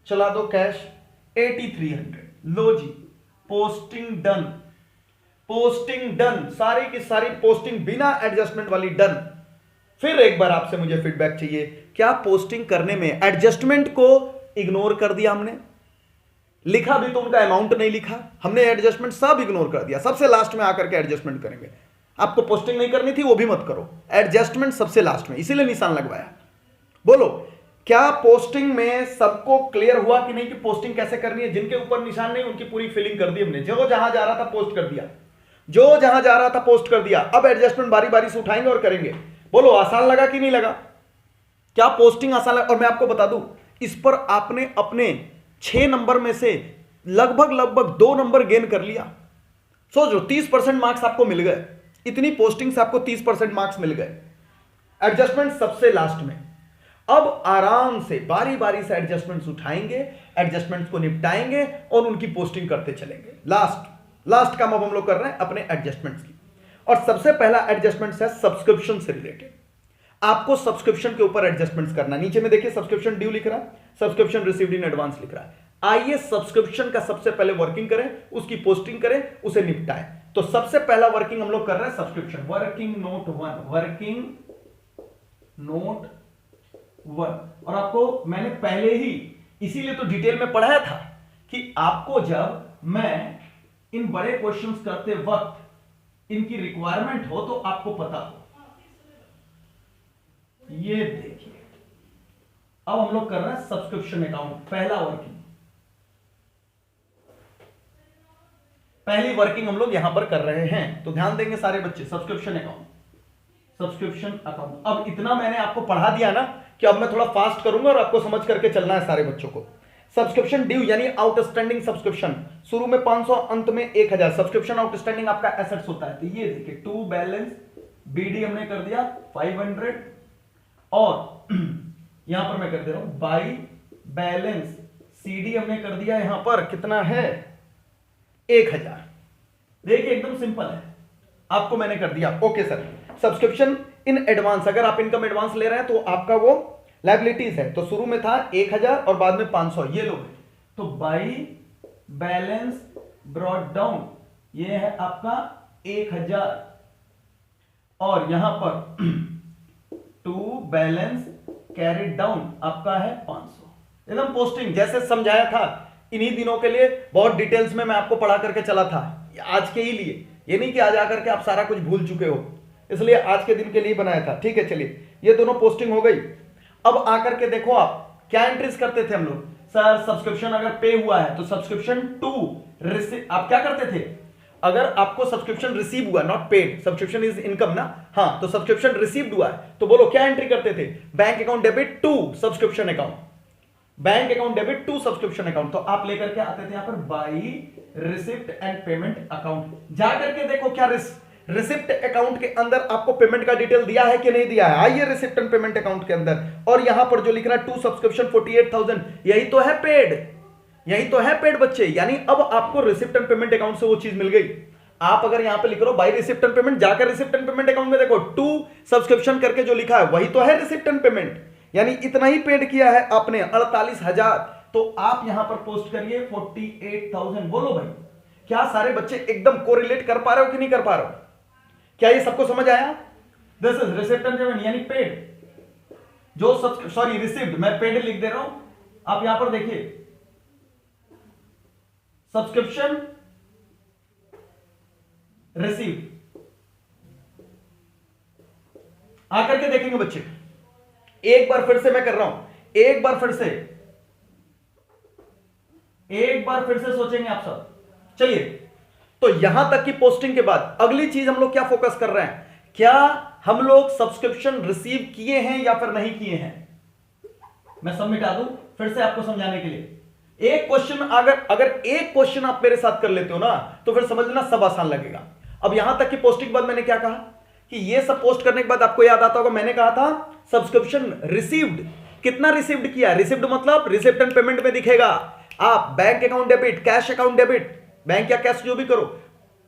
चला दो कैश 8300। लो जी, पोस्टिंग डन, पोस्टिंग डन, सारी की सारी पोस्टिंग बिना एडजस्टमेंट वाली डन। फिर एक बार आपसे मुझे फीडबैक चाहिए, क्या पोस्टिंग करने में एडजस्टमेंट को इग्नोर कर दिया हमने? लिखा भी तो उनका अमाउंट नहीं लिखा, हमने एडजस्टमेंट सब इग्नोर कर दिया, सबसे लास्ट में आकर के एडजस्टमेंट करेंगे। आपको पोस्टिंग नहीं करनी थी वो भी मत करो, एडजस्टमेंट सबसे लास्ट में, इसीलिए निशान लगवाया। बोलो, क्या पोस्टिंग में सबको क्लियर हुआ कि नहीं कि पोस्टिंग कैसे करनी है? जिनके ऊपर निशान नहीं उनकी पूरी फिलिंग कर दी हमने, जो जहां जा रहा था पोस्ट कर दिया, जो जहां जा रहा था पोस्ट कर दिया। अब एडजस्टमेंट बारी बारी से उठाएंगे और करेंगे। बोलो, आसान लगा कि नहीं लगा? क्या पोस्टिंग आसान लगा? और मैं आपको बता दूं, इस पर आपने अपने 6 नंबर में से लगभग 2 नंबर गेन कर लिया। सोचो, 30% मार्क्स आपको मिल गए, इतनी पोस्टिंग से आपको 30% मार्क्स मिल गए। एडजस्टमेंट सबसे लास्ट में। अब आराम से बारी बारी से एडजस्टमेंट्स उठाएंगे, एडजस्टमेंट्स को निपटाएंगे और उनकी पोस्टिंग करते चलेंगे। लास्ट काम अब हम लोग कर रहे हैं अपने एडजस्टमेंट्स की। और सबसे पहला एडजस्टमेंट्स है सब्सक्रिप्शन से रिलेटेड। आपको सब्सक्रिप्शन के ऊपर एडजस्टमेंट्स करना। नीचे में देखिए सब्सक्रिप्शन ड्यू लिख रहा है, सब्सक्रिप्शन रिसीव्ड इन एडवांस लिख रहा है। आइए सब्सक्रिप्शन का सबसे पहले वर्किंग करें, उसकी पोस्टिंग करें, उसे निपटाएं। तो सबसे पहला वर्किंग हम लोग कर रहे हैं subscription. Working note 1, working note 1। और आपको मैंने पहले ही इसीलिए तो डिटेल में पढ़ाया था कि आपको जब मैं इन बड़े क्वेश्चंस करते वक्त इनकी रिक्वायरमेंट हो तो आपको पता हो। ये देखिए, अब हम लोग कर रहे हैं सब्सक्रिप्शन अकाउंट, पहला वर्किंग, पहली वर्किंग हम लोग यहां पर कर रहे हैं। तो ध्यान देंगे सारे बच्चे, सब्सक्रिप्शन अकाउंट, सब्सक्रिप्शन अकाउंट। अब इतना मैंने आपको पढ़ा दिया ना कि अब मैं थोड़ा फास्ट करूंगा और आपको समझ करके चलना है सारे बच्चों को। सब्सक्रिप्शन ड्यू यानी आउटस्टैंडिंग सब्सक्रिप्शन, शुरू में 500, अंत में 1000। सब्सक्रिप्शन आउटस्टैंडिंग आपका एसेट्स होता है। तो ये देखिए, टू बैलेंस बीडी हमने कर दिया 500 और यहां पर मैं कर दे रहा हूं बाई बैलेंस सीडी हमने कर दिया यहां पर कितना है 1000। देखिए एकदम सिंपल है, आपको मैंने कर दिया। Okay sir, subscription in advance, अगर आप इनकम एडवांस ले रहे हैं तो आपका वो लायबिलिटीज है। तो शुरू में था 1000 और बाद में 500, ये लोग। तो बाई बैलेंस ब्रॉट डाउन ये है आपका 1000 और यहां पर टू बैलेंस कैरिड डाउन आपका है 500। एकदम पोस्टिंग जैसे समझाया था इन्हीं दिनों के लिए, बहुत डिटेल्स में मैं आपको पढ़ा करके चला था आज के ही लिए। ये नहीं कि आज आकर के आप सारा कुछ भूल चुके हो, इसलिए आज के दिन के लिए बनाया था। ठीक है, चलिए ये दोनों पोस्टिंग हो गई। अब आकर के देखो, आप क्या एंट्रीज करते थे हम लोग? सर सब्सक्रिप्शन अगर पे हुआ है तो सब्सक्रिप्शन टू रिसीव, आप क्या करते थे? अगर आपको सब्सक्रिप्शन रिसीव हुआ, not paid, subscription is income ना, हाँ, तो सब्सक्रिप्शन रिसीव्ड हुआ है तो बोलो क्या एंट्री करते थे? Bank account debit to subscription account, bank account debit to subscription account. तो आप लेकर के आते थे यहां पर by receipt and payment account. जाकर के देखो क्या रिसिप्ट अकाउंट के अंदर आपको पेमेंट का डिटेल दिया है कि नहीं दिया है। आइए रिसिप्ट एंड पेमेंट अकाउंट के अंदर, और यहां पर जो लिख रहा है टू सब्सक्रिप्शन 48,000, यही तो है पेड, यही तो है पेड बच्चे। यानी अब आपको रिसिप्ट एंड पेमेंट अकाउंट से वो चीज मिल गई। आप अगर यहां पे लिख रहे हो बाई रिसिप्ट एंड पेमेंट, जाकर रिसिप्ट एंड पेमेंट अकाउंट में देखो टू सब्सक्रिप्शन करके जो लिखा है वही तो है रिसिप्ट एंड पेमेंट, यानी इतना ही पेड किया है आपने 48,000। तो आप यहां पर पोस्ट करिए 48,000। बोलो भाई, क्या सारे बच्चे एकदम कोरिलेट कर पा रहे हो कि नहीं कर पा रहे हो? क्या ये सबको समझ आया? This is receipt and payment यानी पेड, जो सॉरी रिसिप्ट, मैं पेड लिख दे रहा हूं। आप यहां पर देखिए सब्सक्रिप्शन रिसीव, आकर के देखेंगे बच्चे। एक बार फिर से मैं कर रहा हूं, एक बार फिर से सोचेंगे आप सब। चलिए, तो यहां तक की पोस्टिंग के बाद अगली चीज हम लोग क्या फोकस कर रहे हैं, क्या हम लोग सब्सक्रिप्शन रिसीव किए हैं या फिर नहीं किए हैं। मैं सब मिटा दूं फिर से आपको समझाने के लिए। एक क्वेश्चन अगर एक क्वेश्चन आप मेरे साथ कर लेते हो ना तो फिर समझना सब आसान लगेगा। अब यहां तक की पोस्टिंग के बाद मैंने क्या कहा कि ये सब पोस्ट करने के बाद आपको याद आता होगा मैंने कहा था सब्सक्रिप्शन रिसीव्ड, कितना रिसीव्ड किया, रिसीव्ड मतलब रिसिप्ट एंड पेमेंट में दिखेगा। आप bank account debit, cash account debit, bank या कैश जो भी करो,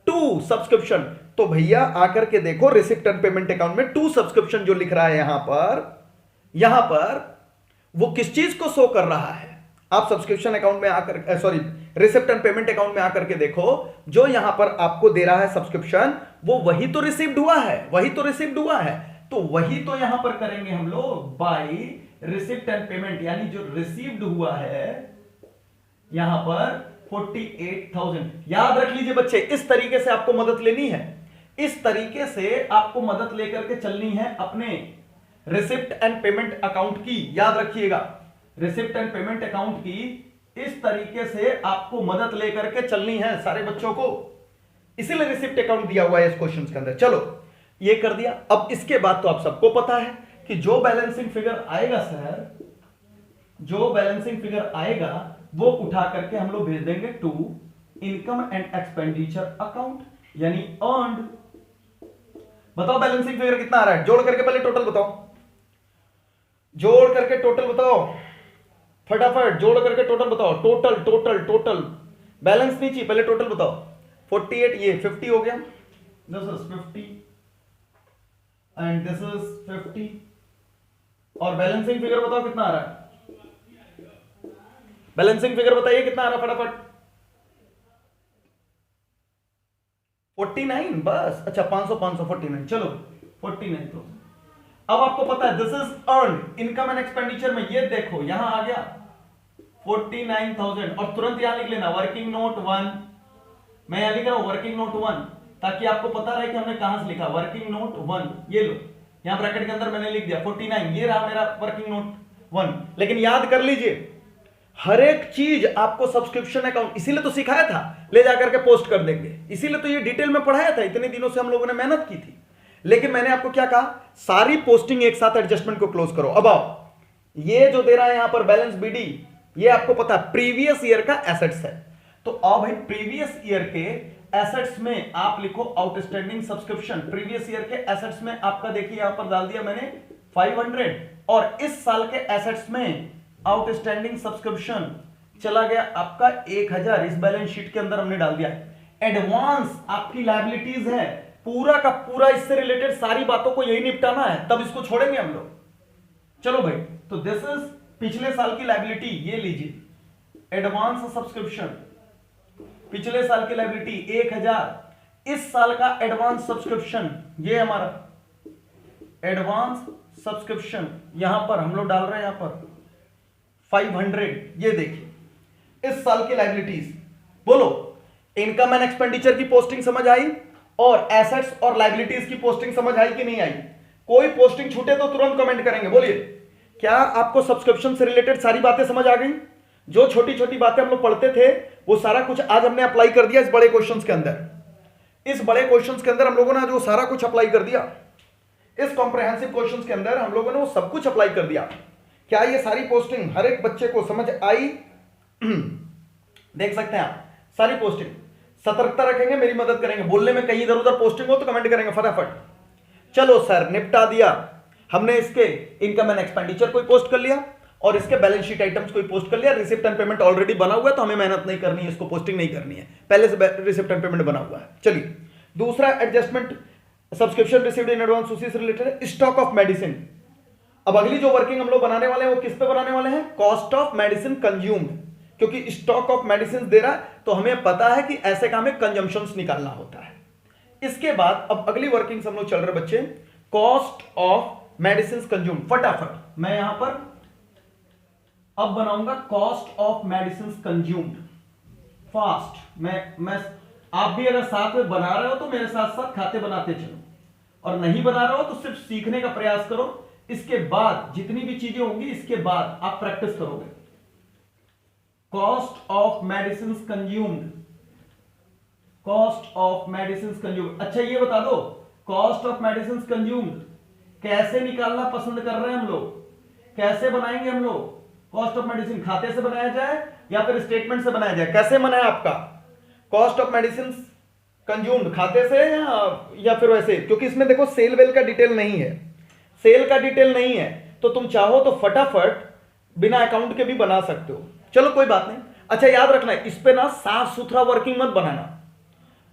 टू सब्सक्रिप्शन, तो भैया आकर के देखो रिसिप्ट एंड पेमेंट अकाउंट में टू सब्सक्रिप्शन जो लिख रहा है यहां पर वो किस चीज को शो कर रहा है। आप सब्सक्रिप्शन अकाउंट में आकर sorry receipt and payment account में आकर के देखो, जो यहां पर आपको दे रहा है सब्सक्रिप्शन वो वही तो रिसीव्ड हुआ है, वही तो रिसीव्ड हुआ है। तो वही तो यहां पर करेंगे हम लोग बाय रिसिप्ट एंड पेमेंट, यानी जो रिसीव्ड हुआ है यहां पर 48,000। याद रख लीजिए बच्चे, इस तरीके से आपको मदद लेनी है, इस तरीके से आपको मदद लेकर के चलनी है अपने रिसिप्ट एंड पेमेंट अकाउंट की। याद रखिएगा रिसिप्ट एंड पेमेंट अकाउंट की इस तरीके से आपको मदद लेकर के चलनी है सारे बच्चों को, इसीलिए रिसिप्ट अकाउंट दिया हुआ है इस क्वेश्चन के अंदर। चलो ये कर दिया। अब इसके बाद तो आप सबको पता है कि जो बैलेंसिंग फिगर आएगा सर, जो बैलेंसिंग फिगर आएगा वो उठा करके हम लोग भेज देंगे to income and expenditure account, यानी अर्न्ड। बताओ बैलेंसिंग फिगर कितना आ रहा है, जोड़ करके पहले टोटल बताओ, जोड़ करके टोटल बताओ, फटाफट जोड़ करके टोटल बताओ, टोटल टोटल टोटल, बैलेंस नहीं चाहिए, पहले टोटल बताओ। 48, ये 50 हो गया, this is 50 and this is 50, और बैलेंसिंग फिगर बताओ कितना आ रहा है, बैलेंसिंग फिगर बताइए कितना आ रहा है फटाफट। 49 बस, अच्छा 500 49, चलो 49,000। अब आपको पता है this is earned income and expenditure में, ये देखो यहां आ गया 49,000, और तुरंत यहां लिख लेना वर्किंग नोट 1। मैं यहां लिख रहा हूं वर्किंग नोट 1 ताकि आपको पता रहे कि हमने कहां से लिखा, वर्किंग नोट 1। ये लो यहां ब्रैकेट के अंदर मैंने लिख दिया 49, ये रहा मेरा वर्किंग नोट 1। लेकिन याद कर लीजिए हर एक चीज आपको सब्सक्रिप्शन अकाउंट, इसीलिए तो सिखाया था ले जाकर के पोस्ट कर देंगे, इसीलिए तो ये डिटेल में पढ़ाया था, इतने दिनों से हम लोगों ने मेहनत की थी। लेकिन मैंने आपको क्या कहा, सारी पोस्टिंग एक साथ एडजस्टमेंट को क्लोज करो। अब आओ, ये जो दे रहा है यहां पर बैलेंस बीडी, ये आपको पता है प्रीवियस ईयर का एसेट्स है। तो आओ भाई प्रीवियस ईयर के एसेट्स में आप लिखो आउटस्टैंडिंग सब्सक्रिप्शन। प्रीवियस ईयर के एसेट्स में आपका देखिए यहां पर डाल दिया मैंने 500, और इस साल के एसेट्स में आउटस्टैंडिंग सब्सक्रिप्शन चला गया आपका 1000, इस बैलेंस शीट के अंदर हमने डाल दिया। एडवांस आपकी लायबिलिटीज है, पूरा का पूरा इससे रिलेटेड सारी बातों को यही निपटाना है, तब इसको छोड़ेंगे हम लोग। चलो भाई, तो दिस इज पिछले साल की लायबिलिटी, ये लीजिए एडवांस सब्सक्रिप्शन, पिछले साल की लायबिलिटी 1000, इस साल का एडवांस सब्सक्रिप्शन ये हमारा एडवांस सब्सक्रिप्शन यहां पर हम लोग डाल रहे हैं यहां पर 500। ये देखिए इस साल की लायबिलिटीज, बोलो इनकम एंड एक्सपेंडिचर की पोस्टिंग समझ आई और एसेट्स और लायबिलिटीज की पोस्टिंग समझ आई कि नहीं आई। कोई पोस्टिंग छूटे तो तुरंत कमेंट करेंगे, बोलिए क्या आपको सब्सक्रिप्शन से रिलेटेड सारी बातें समझ आ गई। जो छोटी छोटी बातें हम लोग पढ़ते थे वो सारा कुछ आज हमने अप्लाई कर दिया इस बड़े क्वेश्चंस के अंदर। इस बड़े क्वेश्चंस के अंदर हम लोगों ने आज वो सारा कुछ अप्लाई कर दिया, इस कॉम्प्रिहेंसिव क्वेश्चंस के अंदर हम लोगों ने वो सब कुछ अप्लाई कर दिया। क्या ये सारी पोस्टिंग हर एक बच्चे को समझ आई? देख सकते हैं आप सारी पोस्टिंग। सतर्कता रखेंगे, मेरी मदद करेंगे, बोलने में कहीं इधर उधर पोस्टिंग हो तो कमेंट करेंगे फटाफट। चलो सर निपटा दिया हमने, इसके इनकम एंड एक्सपेंडिचर को पोस्ट कर लिया और इसके बैलेंस शीट आइटम्स को पोस्ट कर लिया। रिसिप्ट एंड पेमेंट ऑलरेडी बना हुआ है तो हमें मेहनत नहीं करनी है, इसको पोस्टिंग नहीं करनी है, पहले से रिसिप्ट एंड पेमेंट बना हुआ है। चलिए दूसरा adjustment subscription received in advance, उसी से रिलेटेड है स्टॉक ऑफ मेडिसिन। अब अगली जो वर्किंग हम लोग बनाने वाले हैं वो किस पे बनाने वाले हैं, कॉस्ट ऑफ मेडिसिन कंज्यूम्ड, क्योंकि स्टॉक ऑफ मेडिसिन दे रहा है तो हमें पता है कि ऐसे काम में कंजम्पशंस निकालना होता है। इसके बाद अब अगली वर्किंग हम लोग चल रहे बच्चे, कॉस्ट ऑफ मेडिसिन कंज्यूम्ड। फटाफट मैं यहां पर अब बनाऊंगा cost of medicine consumed fast. मैं आप भी अगर साथ में बना रहे हो तो मेरे साथ साथ खाते बनाते चलो, और नहीं बना रहे हो तो सिर्फ सीखने का प्रयास करो। इसके बाद जितनी भी चीजें होंगी इसके बाद आप प्रैक्टिस करोगे। Cost of medicine consumed, cost of medicine consumed. अच्छा ये बता दो, कॉस्ट ऑफ मेडिसिन कंज्यूम्ड कैसे निकालना पसंद कर रहे हैं हम लोग, कैसे बनाएंगे हम लोग? कॉस्ट ऑफ मेडिसिन खाते से बनाया जाए या फिर स्टेटमेंट से बनाया जाए? कैसे मना है आपका कॉस्ट ऑफ मेडिसिन कंज्यूम्ड, खाते से या फिर वैसे? क्योंकि इसमें देखो सेल वेल का डिटेल नहीं है, सेल का डिटेल नहीं है, तो तुम चाहो तो फटाफट बिना अकाउंट के भी बना सकते हो। चलो कोई बात नहीं। अच्छा याद रखना है इस पे ना साफ सुथरा वर्किंग मत बनाना।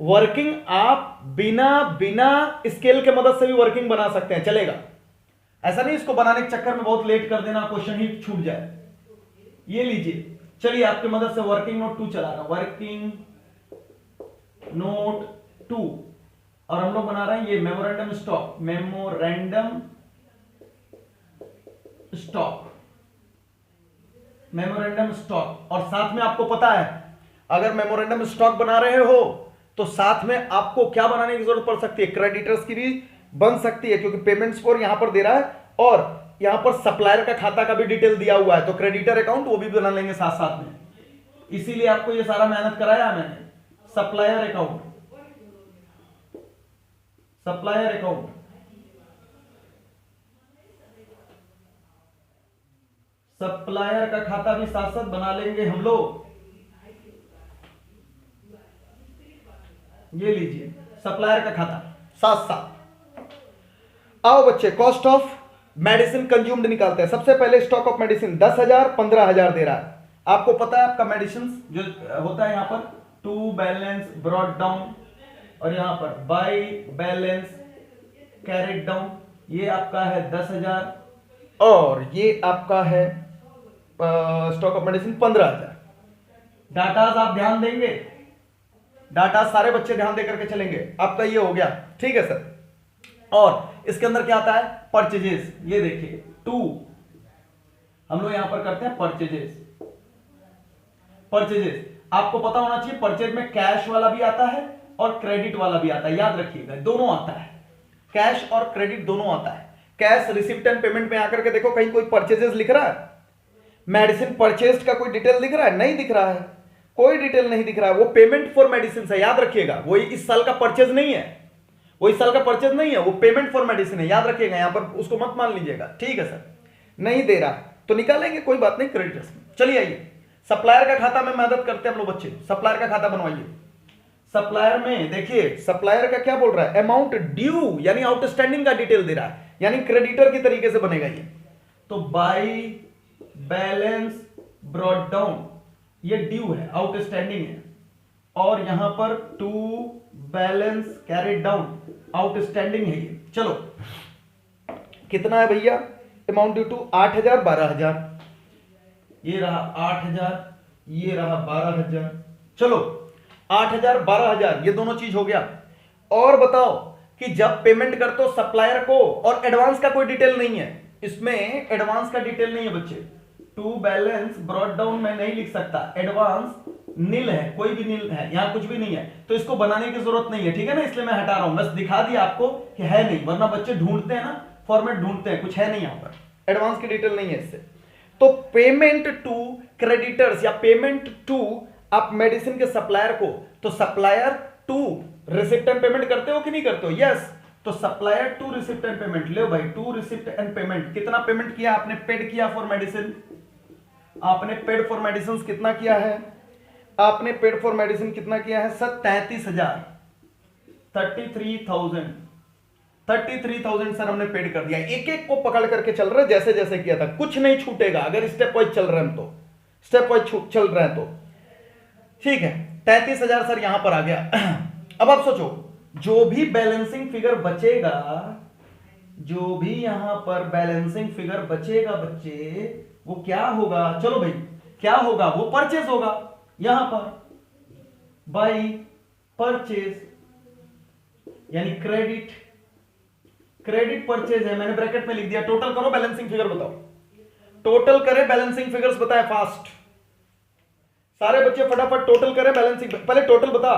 वर्किंग आप बिना बिना स्केल के मदद से भी वर्किंग बना सकते हैं, चलेगा। ऐसा नहीं इसको बनाने के चक्कर में बहुत लेट कर देना, क्वेश्चन ही छूट जाए। ये लीजिए, चलिए आपकी मदद से वर्किंग नोट 2 चला रहा हूं, वर्किंग नोट 2, और हम लोग बना रहे हैं ये memorandum stock, memorandum stock, memorandum stock. और साथ में आपको पता है अगर मेमोरेंडम स्टॉक बना रहे हो तो साथ में आपको क्या बनाने की जरूरत पड़ सकती है? क्रेडिटर्स की भी बन सकती है, क्योंकि पेमेंट्स फॉर यहां पर दे रहा है और यहां पर सप्लायर का खाता का भी डिटेल दिया हुआ है, तो क्रेडिटर अकाउंट वो भी बना लेंगे साथ साथ में। इसीलिए आपको ये सारा मेहनत कराया मैंने। Supplier account, supplier account, supplier का खाता भी साथ साथ बना लेंगे हम लोग। ये लीजिए सप्लायर का खाता साथ साथ। आओ बच्चे कॉस्ट ऑफ मेडिसिन कंज्यूम्ड निकालते हैं। सबसे पहले स्टॉक ऑफ मेडिसिन 10,000 15,000 दे रहा है। आपको पता है आपका मेडिसिन जो होता है यहां पर टू बैलेंस ब्रॉट डाउन, और यहां पर बाय बैलेंस कैरिड डाउन, ये आपका है 10,000 और ये आपका है स्टॉक ऑफ मेडिसिन 15,000। डाटाज आप ध्यान देंगे, डाटा सारे बच्चे ध्यान देकर के चलेंगे। आपका ये हो गया, ठीक है सर। और इसके अंदर क्या आता है? परचेजेस। ये देखिए 2 हम लोग यहां पर करते हैं परचेजेस। परचेजेस आपको पता होना चाहिए, परचेज में कैश वाला भी आता है और क्रेडिट वाला भी आता है, याद रखिएगा दोनों आता है, कैश और क्रेडिट दोनों आता है। कैश रिसिप्ट एंड पेमेंट में आकर के देखो कहीं कोई परचेजेस लिख रहा है? मेडिसिन परचेज्ड का कोई डिटेल दिख रहा है? नहीं दिख रहा है, कोई डिटेल नहीं दिख रहा है। वो पेमेंट फॉर मेडिसिन है, याद रखिएगा। वो इस साल का परचेज नहीं है, वो इस साल का परचेज नहीं है, वो पेमेंट फॉर मेडिसिन है, याद रखिएगा। यहां पर उसको मत मान लीजिएगा, ठीक है सर। नहीं दे रहा तो निकालेंगे, कोई बात नहीं, क्रेडिटर्स में। चलिए आइए सप्लायर का खाता में मदद करते हैं हम लोग बच्चे। सप्लायर का खाता बनवाइए। सप्लायर में देखिए सप्लायर का क्या बोल रहा है? अमाउंट ड्यू यानी आउटस्टैंडिंग का डिटेल दे रहा है, यानी क्रेडिटर की तरीके से बनेगा ये। तो बाय बैलेंस ब्रॉट डाउन, ये ड्यू है, आउटस्टैंडिंग है, और यहां पर to balance carried down, outstanding है ये। चलो कितना है भैया? अमाउंट ड्यू टू 8,000 12,000, ये रहा 8,000, ये रहा 12,000। चलो 8,000 12,000 ये दोनों चीज हो गया। और बताओ कि जब पेमेंट करते हो सप्लायर को, और एडवांस का कोई डिटेल नहीं है इसमें, एडवांस का डिटेल नहीं है बच्चे। टू बैलेंस ब्रॉट डाउन में नहीं लिख सकता, एडवांस नील है, कोई भी नील है, यहां कुछ भी नहीं है, तो इसको बनाने की जरूरत नहीं है, ठीक है ना। इसलिए मैं हटा रहा हूं, बस दिखा दिया आपको कि है नहीं, वरना बच्चे ढूंढते हैं ना, फॉर्मेट ढूंढते हैं, कुछ है नहीं यहां पर, एडवांस की डिटेल नहीं है इससे। तो पेमेंट टू क्रेडिटर्स या पेमेंट टू आप मेडिसिन के सप्लायर को, तो supplier to receipt and payment करते हो कि नहीं करते हो? यस। तो supplier to receipt and payment, ले भाई टू रिसिप्ट एंड पेमेंट। कितना पेमेंट किया आपने? पेड किया फॉर मेडिसिन, आपने पेड फॉर मेडिसिन कितना किया है? आपने पेड फॉर मेडिसिन कितना किया है सर? 33,000, 33,000, 33,000 सर हमने पेड कर दिया। एक एक को पकड़ करके चल रहे जैसे जैसे किया था, कुछ नहीं छूटेगा अगर स्टेप वाइज चल रहे हैं तो, स्टेप वाइज चल रहे हैं तो ठीक है। 33,000 सर यहां पर आ गया। अब आप सोचो जो भी बैलेंसिंग फिगर बचेगा, जो भी यहां पर बैलेंसिंग फिगर बचेगा बच्चे, वो क्या होगा? चलो भाई क्या होगा? वो परचेज होगा। यहां पर बाय परचेज यानी क्रेडिट, क्रेडिट परचेज है, मैंने ब्रैकेट में लिख दिया। टोटल करो बैलेंसिंग फिगर बताओ, टोटल करे बैलेंसिंग फिगर्स बताए फास्ट, सारे बच्चे फटाफट टोटल करें बैलेंसिंग। पहले टोटल बता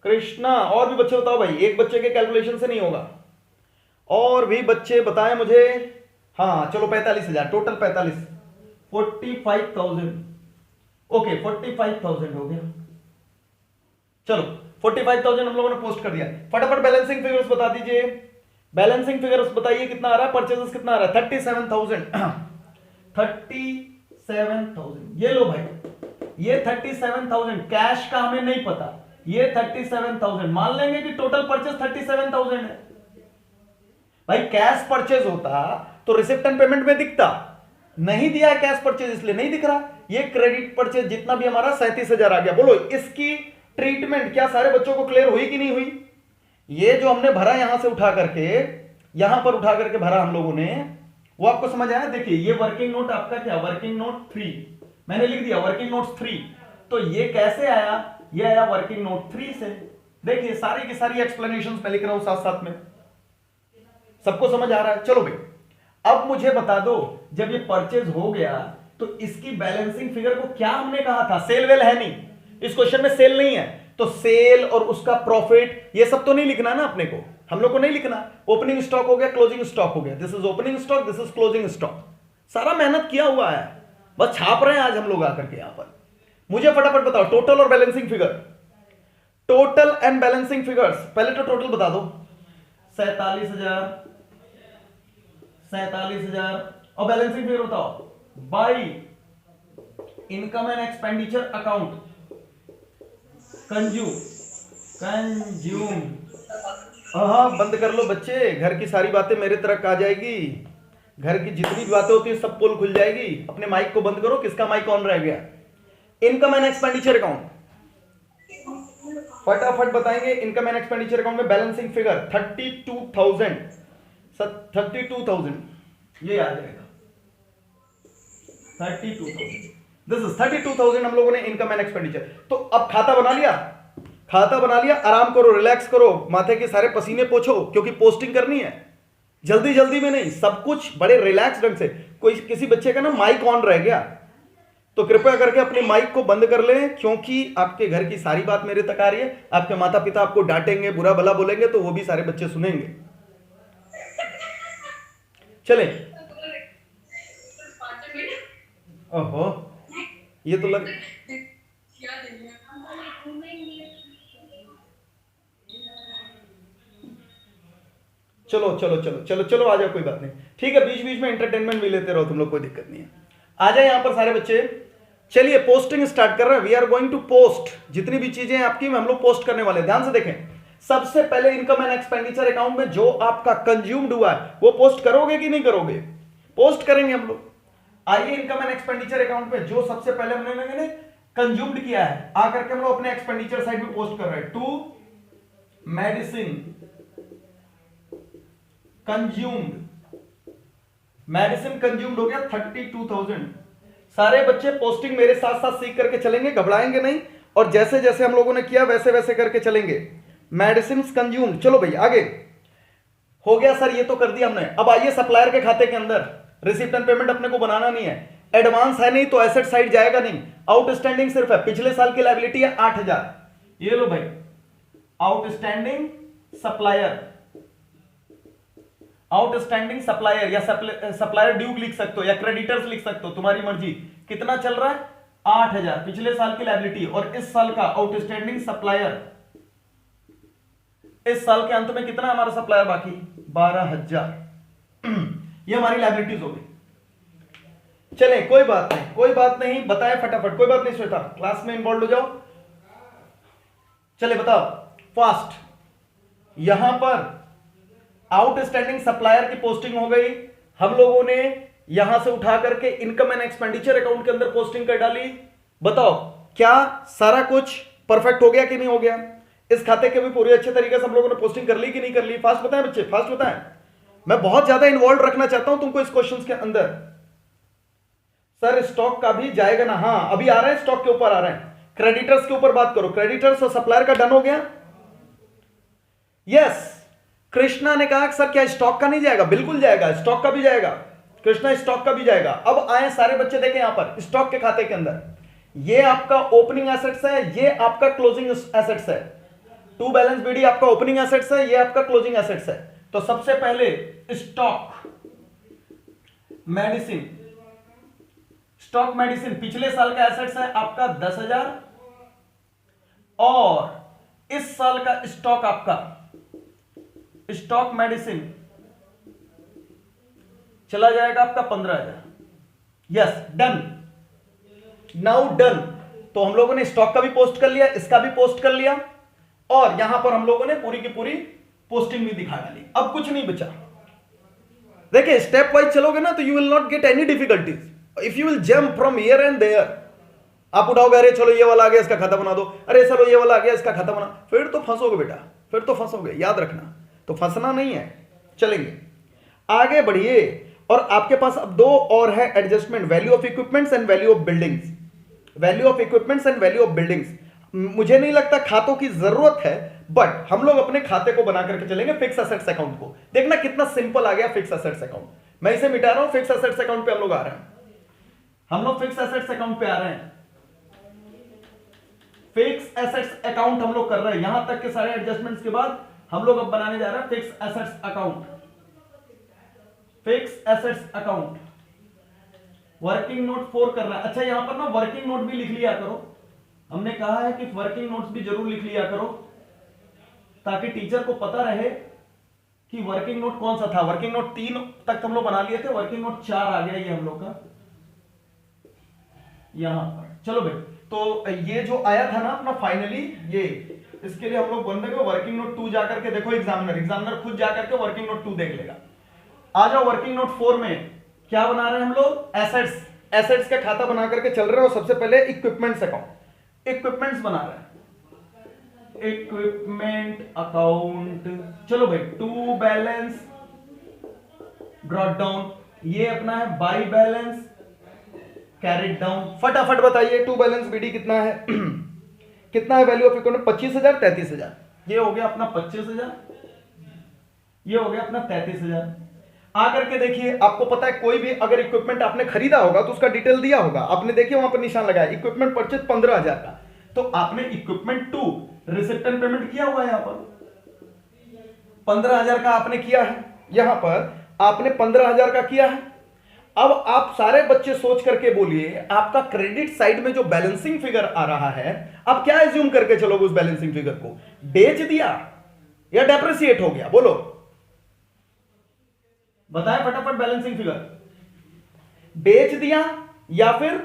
कृष्णा, और भी बच्चे बताओ भाई, एक बच्चे के कैलकुलेशन से नहीं होगा, और भी बच्चे बताएं मुझे। हाँ चलो 45,000 टोटल, 45, 45,000, ओके 45,000 हो गया। चलो 45,000 हम लोगों ने पोस्ट कर दिया। फटाफट बैलेंसिंग फिगर्स बता दीजिए, बैलेंसिंग फिगर्स बताइए कितना आ रहा है, परचेजेस कितना आ रहा है, 37,000 37,000। ये लो भाई, ये 37,000 कैश का हमें नहीं पता, ये 37,000 मान लेंगे कि टोटल परचेज 37,000 है। भाई कैश परचेज होता तो रिसिप्ट एंड पेमेंट में दिखता, नहीं दिया है कैश परचेज इसलिए नहीं दिख रहा। ये क्रेडिट परचेज जितना भी हमारा 37,000 आ गया। बोलो इसकी ट्रीटमेंट क्या सारे बच्चों को क्लियर हुई कि नहीं हुई? ये जो हमने भरा यहां से उठा करके, यहां पर उठा करके भरा हम लोगों ने, वो आपको समझ आया? देखिए ये वर्किंग नोट आपका क्या, वर्किंग नोट 3 मैंने लिख दिया, वर्किंग नोट 3। तो ये कैसे आया? ये आया वर्किंग नोट 3 से। देखिए सारी की सारी एक्सप्लेनेशंस मैं लिख रहा हूं साथ साथ में, सबको समझ आ रहा है? चलो भाई अब मुझे बता दो, जब ये परचेज हो गया तो इसकी बैलेंसिंग फिगर को क्या हमने कहा था? सेल वेल है नहीं, इस क्वेश्चन में सेल नहीं है, तो सेल और उसका प्रॉफिट ये सब तो नहीं लिखना ना अपने को, हम लोग को नहीं लिखना। ओपनिंग स्टॉक हो गया, क्लोजिंग स्टॉक हो गया, this is opening stock, this is closing stock, सारा मेहनत किया हुआ है, बस छाप रहे हैं आज हम लोग आकर के यहां पर। मुझे फटाफट बताओ टोटल और balancing figure, total and balancing figures. पहले तो टोटल बता दो, 47,000 और बैलेंसिंग फिगर बताओ by income and expenditure account consume. हाँ बंद कर लो बच्चे, घर की सारी बातें मेरे तरफ आ जाएगी, घर की जितनी भी बातें होती है सब पोल खुल जाएगी। अपने माइक को बंद करो, किसका माइक ऑन रह गया? इनकम एंड एक्सपेंडिचर अकाउंट फटाफट बताएंगे। इनकम एंड एक्सपेंडिचर अकाउंट में बैलेंसिंग फिगर 32,000 ये आ जाएगा, 32,000, दिस इज 32,000 हम लोगों ने इनकम एंड एक्सपेंडिचर। तो अब खाता बना लिया, खाता बना लिया, आराम करो, रिलैक्स करो, माथे के सारे पसीने पोंछो, क्योंकि पोस्टिंग करनी है, जल्दी जल्दी में नहीं, सब कुछ बड़े रिलैक्स ढंग से। कोई किसी बच्चे का ना माइक ऑन रह गया तो कृपया करके अपने माइक को बंद कर लें, क्योंकि आपके घर की सारी बात मेरे तक आ रही है। आपके माता पिता आपको डांटेंगे, बुरा भला बोलेंगे, तो वो भी सारे बच्चे सुनेंगे। चले, ओहो ये तो लग, चलो चलो चलो चलो चलो आ जाओ, कोई बात नहीं, ठीक है, बीच बीच में एंटरटेनमेंट भी लेते रहो तुम लोग, कोई दिक्कत नहीं है। आ जाए यहां पर सारे बच्चे। चलिए पोस्टिंग स्टार्ट कर रहे हैं, we are going to post, जितनी भी चीजें आपकी हम लोग पोस्ट करने वाले हैं। ध्यान से देखें, सबसे पहले इनकम एंड एक्सपेंडिचर अकाउंट में जो आपका कंज्यूम्ड हुआ है वो पोस्ट करोगे कि नहीं करोगे? पोस्ट करेंगे हम लोग। आइए इनकम एंड एक्सपेंडिचर अकाउंट में जो सबसे पहले हमने कंज्यूम्ड किया है, आकर के हम लोग अपने एक्सपेंडिचर साइड में पोस्ट कर रहे हैं। To medicine consumed, medicine consumed हो गया 32,000। सारे बच्चे पोस्टिंग मेरे साथ साथ सीख करके चलेंगे, घबराएंगे नहीं, और जैसे जैसे हम लोगों ने किया वैसे वैसे करके चलेंगे। मेडिसिन कंज्यूम्ड, चलो भाई आगे हो गया सर, ये तो कर दिया हमने। अब आइए सप्लायर के खाते के अंदर, रिसिप्ट एंड पेमेंट अपने को बनाना नहीं है, एडवांस है नहीं तो एसेट साइड जाएगा नहीं, आउटस्टैंडिंग सिर्फ है, पिछले साल की लायबिलिटी है 8,000। ये लो भाई आउटस्टैंडिंग सप्लायर, आउटस्टैंडिंग सप्लायर या सप्लायर ड्यू लिख सकते हो या क्रेडिटर्स लिख सकते हो, तुम्हारी मर्जी। कितना चल रहा है? 8,000 पिछले साल की लायबिलिटी, और इस साल का आउटस्टैंडिंग सप्लायर, इस साल के अंत में कितना हमारा सप्लायर बाकी? 12,000। ये हमारी लायबिलिटीज हो गई। चले कोई बात नहीं, कोई बात नहीं, बताए फटाफट, कोई बात नहीं श्वेता, क्लास में इन्वॉल्व हो जाओ। चले बताओ फास्ट। यहां पर आउटस्टैंडिंग सप्लायर की पोस्टिंग हो गई, हम लोगों ने यहां से उठा करके इनकम एंड एक्सपेंडिचर अकाउंट के अंदर पोस्टिंग कर डाली। बताओ क्या सारा कुछ परफेक्ट हो गया कि नहीं हो गया? इस खाते के भी पूरे अच्छे तरीके से हम लोगों ने पोस्टिंग कर ली कि नहीं कर ली? फास्ट बताएं बच्चे, फास्ट बताएं, मैं बहुत ज्यादा इन्वॉल्व रखना चाहता हूं तुमको इस क्वेश्चंस के अंदर। सर स्टॉक का भी जाएगा ना? हाँ अभी आ रहा है, स्टॉक के ऊपर आ रहा है, क्रेडिटर्स के ऊपर बात करो। क्रेडिटर्स और सप्लायर का डन हो गया? यस। कृष्णा ने कहा सर क्या स्टॉक का नहीं जाएगा? बिल्कुल जाएगा, स्टॉक का भी जाएगा कृष्णा, स्टॉक का भी जाएगा। अब आए सारे बच्चे देखें यहां पर स्टॉक के खाते के अंदर, ये आपका ओपनिंग एसेट्स है, ये आपका क्लोजिंग एसेट्स है। टू बैलेंस बीडी आपका ओपनिंग एसेट्स है, ये आपका क्लोजिंग एसेट्स है। तो सबसे पहले स्टॉक मेडिसिन, स्टॉक मेडिसिन पिछले साल का एसेट्स है आपका 10,000, और इस साल का स्टॉक आपका, स्टॉक मेडिसिन चला जाएगा आपका 15,000। Yes, done, now done. तो हम लोगों ने स्टॉक का भी पोस्ट कर लिया, इसका भी पोस्ट कर लिया, और यहां पर हम लोगों ने पूरी की पूरी पोस्टिंग भी दिखा डाली। अब कुछ नहीं बचा। देखिए स्टेप वाइज चलोगे ना तो you will not get any difficulties. If you will jump from here and there, आप उठाओगे, अरे चलो ये वाला आ गया इसका खाता बना दो, अरे चलो ये वाला आ गया इसका खाता बना, फिर तो फंसोगे बेटा, फिर तो फंसोगे, याद रखना। तो फंसना नहीं है, चलेंगे आगे बढ़िए। और आपके पास अब दो और है adjustment, value of equipments and value of buildings. Value of equipments and value of buildings, मुझे नहीं लगता खातों की जरूरत है, बट हम लोग अपने खाते को बना करके चलेंगे फिक्स एसेट्स अकाउंट को। देखना कितना सिंपल आ गया फिक्स एसेट्स अकाउंट। मैं इसे मिटा रहा हूं, फिक्स एसेट्स अकाउंट पे हम लोग आ रहे हैं, हम लोग फिक्स एसेट्स अकाउंट पे आ रहे हैं। फिक्स एसेट्स अकाउंट हम लोग कर रहे हैं, यहां तक के सारे एडजस्टमेंट्स के बाद हम लोग अब बनाने जा रहे हैं fix assets account. Fix assets account working note 4 कर रहा है। अच्छा यहां पर ना वर्किंग नोट भी लिख लिया करो, हमने कहा है कि वर्किंग नोट्स भी जरूर लिख लिया करो, ताकि टीचर को पता रहे कि वर्किंग नोट कौन सा था। वर्किंग नोट 3 तक हम लोग बना लिए थे, वर्किंग नोट 4 आ गया ये हम लोग का यहां पर। चलो भाई, तो ये जो आया था ना अपना फाइनली, ये इसके लिए हम लोग बन देंगे वर्किंग नोट 2 जाकर के देखो, एग्जामिनर खुद जाकर के वर्किंग नोट 2 देख लेगा। आ जाओ वर्किंग नोट 4 में क्या बना रहे हैं हम लोग, एसेट्स। एसेट्स का खाता बना करके चल रहे हो। सबसे पहले इक्विपमेंट्स अकाउंट, इक्विपमेंट्स बना रहे हैं, इक्विपमेंट अकाउंट। चलो भाई, टू बैलेंस ब्रॉट डाउन, ये अपना है बाई बैलेंस कैरिड डाउन। फटाफट बताइए टू बैलेंस बीडी कितना है कितना है वैल्यू ऑफ इक्विपमेंट, 25,000 33,000। ये हो गया अपना 25,000, ये हो गया अपना 33,000। आकर के देखिए, आपको पता है कोई भी अगर इक्विपमेंट आपने खरीदा होगा तो उसका डिटेल दिया होगा, आपने देखिए वहां पर निशान लगाया, इक्विपमेंट परचेज 15,000 का, तो आपने इक्विपमेंट 2 रिसिप्ट एंड पेमेंट किया हुआ है, यहां पर 15,000 का आपने किया है, यहां पर आपने 15,000 का किया है। अब आप सारे बच्चे सोच करके बोलिए, आपका क्रेडिट साइड में जो बैलेंसिंग फिगर आ रहा है, आप क्या एज्यूम करके चलोगे उस बैलेंसिंग फिगर को, बेच दिया या डेप्रिसिएट हो गया, बोलो बताएं फटाफट। बैलेंसिंग फिगर बेच दिया या फिर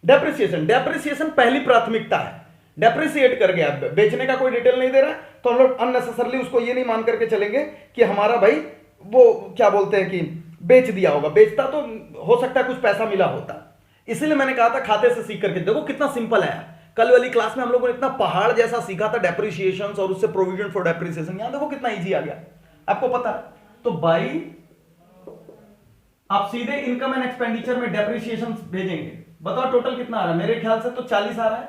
डेप्रिसिएशन। डेप्रिसिएशन पहली प्राथमिकता है, डेप्रिसिएट कर गया, बेचने का कोई डिटेल नहीं दे रहा है, तो हम लोग अननेसेसरली उसको ये नहीं मान करके चलेंगे कि हमारा भाई वो क्या बोलते हैं कि बेच दिया होगा। बेचता तो हो सकता है कुछ पैसा मिला होता, इसीलिए मैंने कहा था खाते से सीख करके देखो कितना सिंपल है। कल वाली क्लास में हम लोगों ने इतना पहाड़ जैसा सीखा था डेप्रिसिएशन और उससे प्रोविजन फॉर डेप्रिसिएशन, यहां देखो कितना इजी आ गया, आपको पता। तो बाई आप सीधे इनकम एंड एक्सपेंडिचर में डेप्रिसिएशन भेजेंगे, बताओ टोटल कितना आ रहा है। मेरे ख्याल से तो 40 आ रहा है,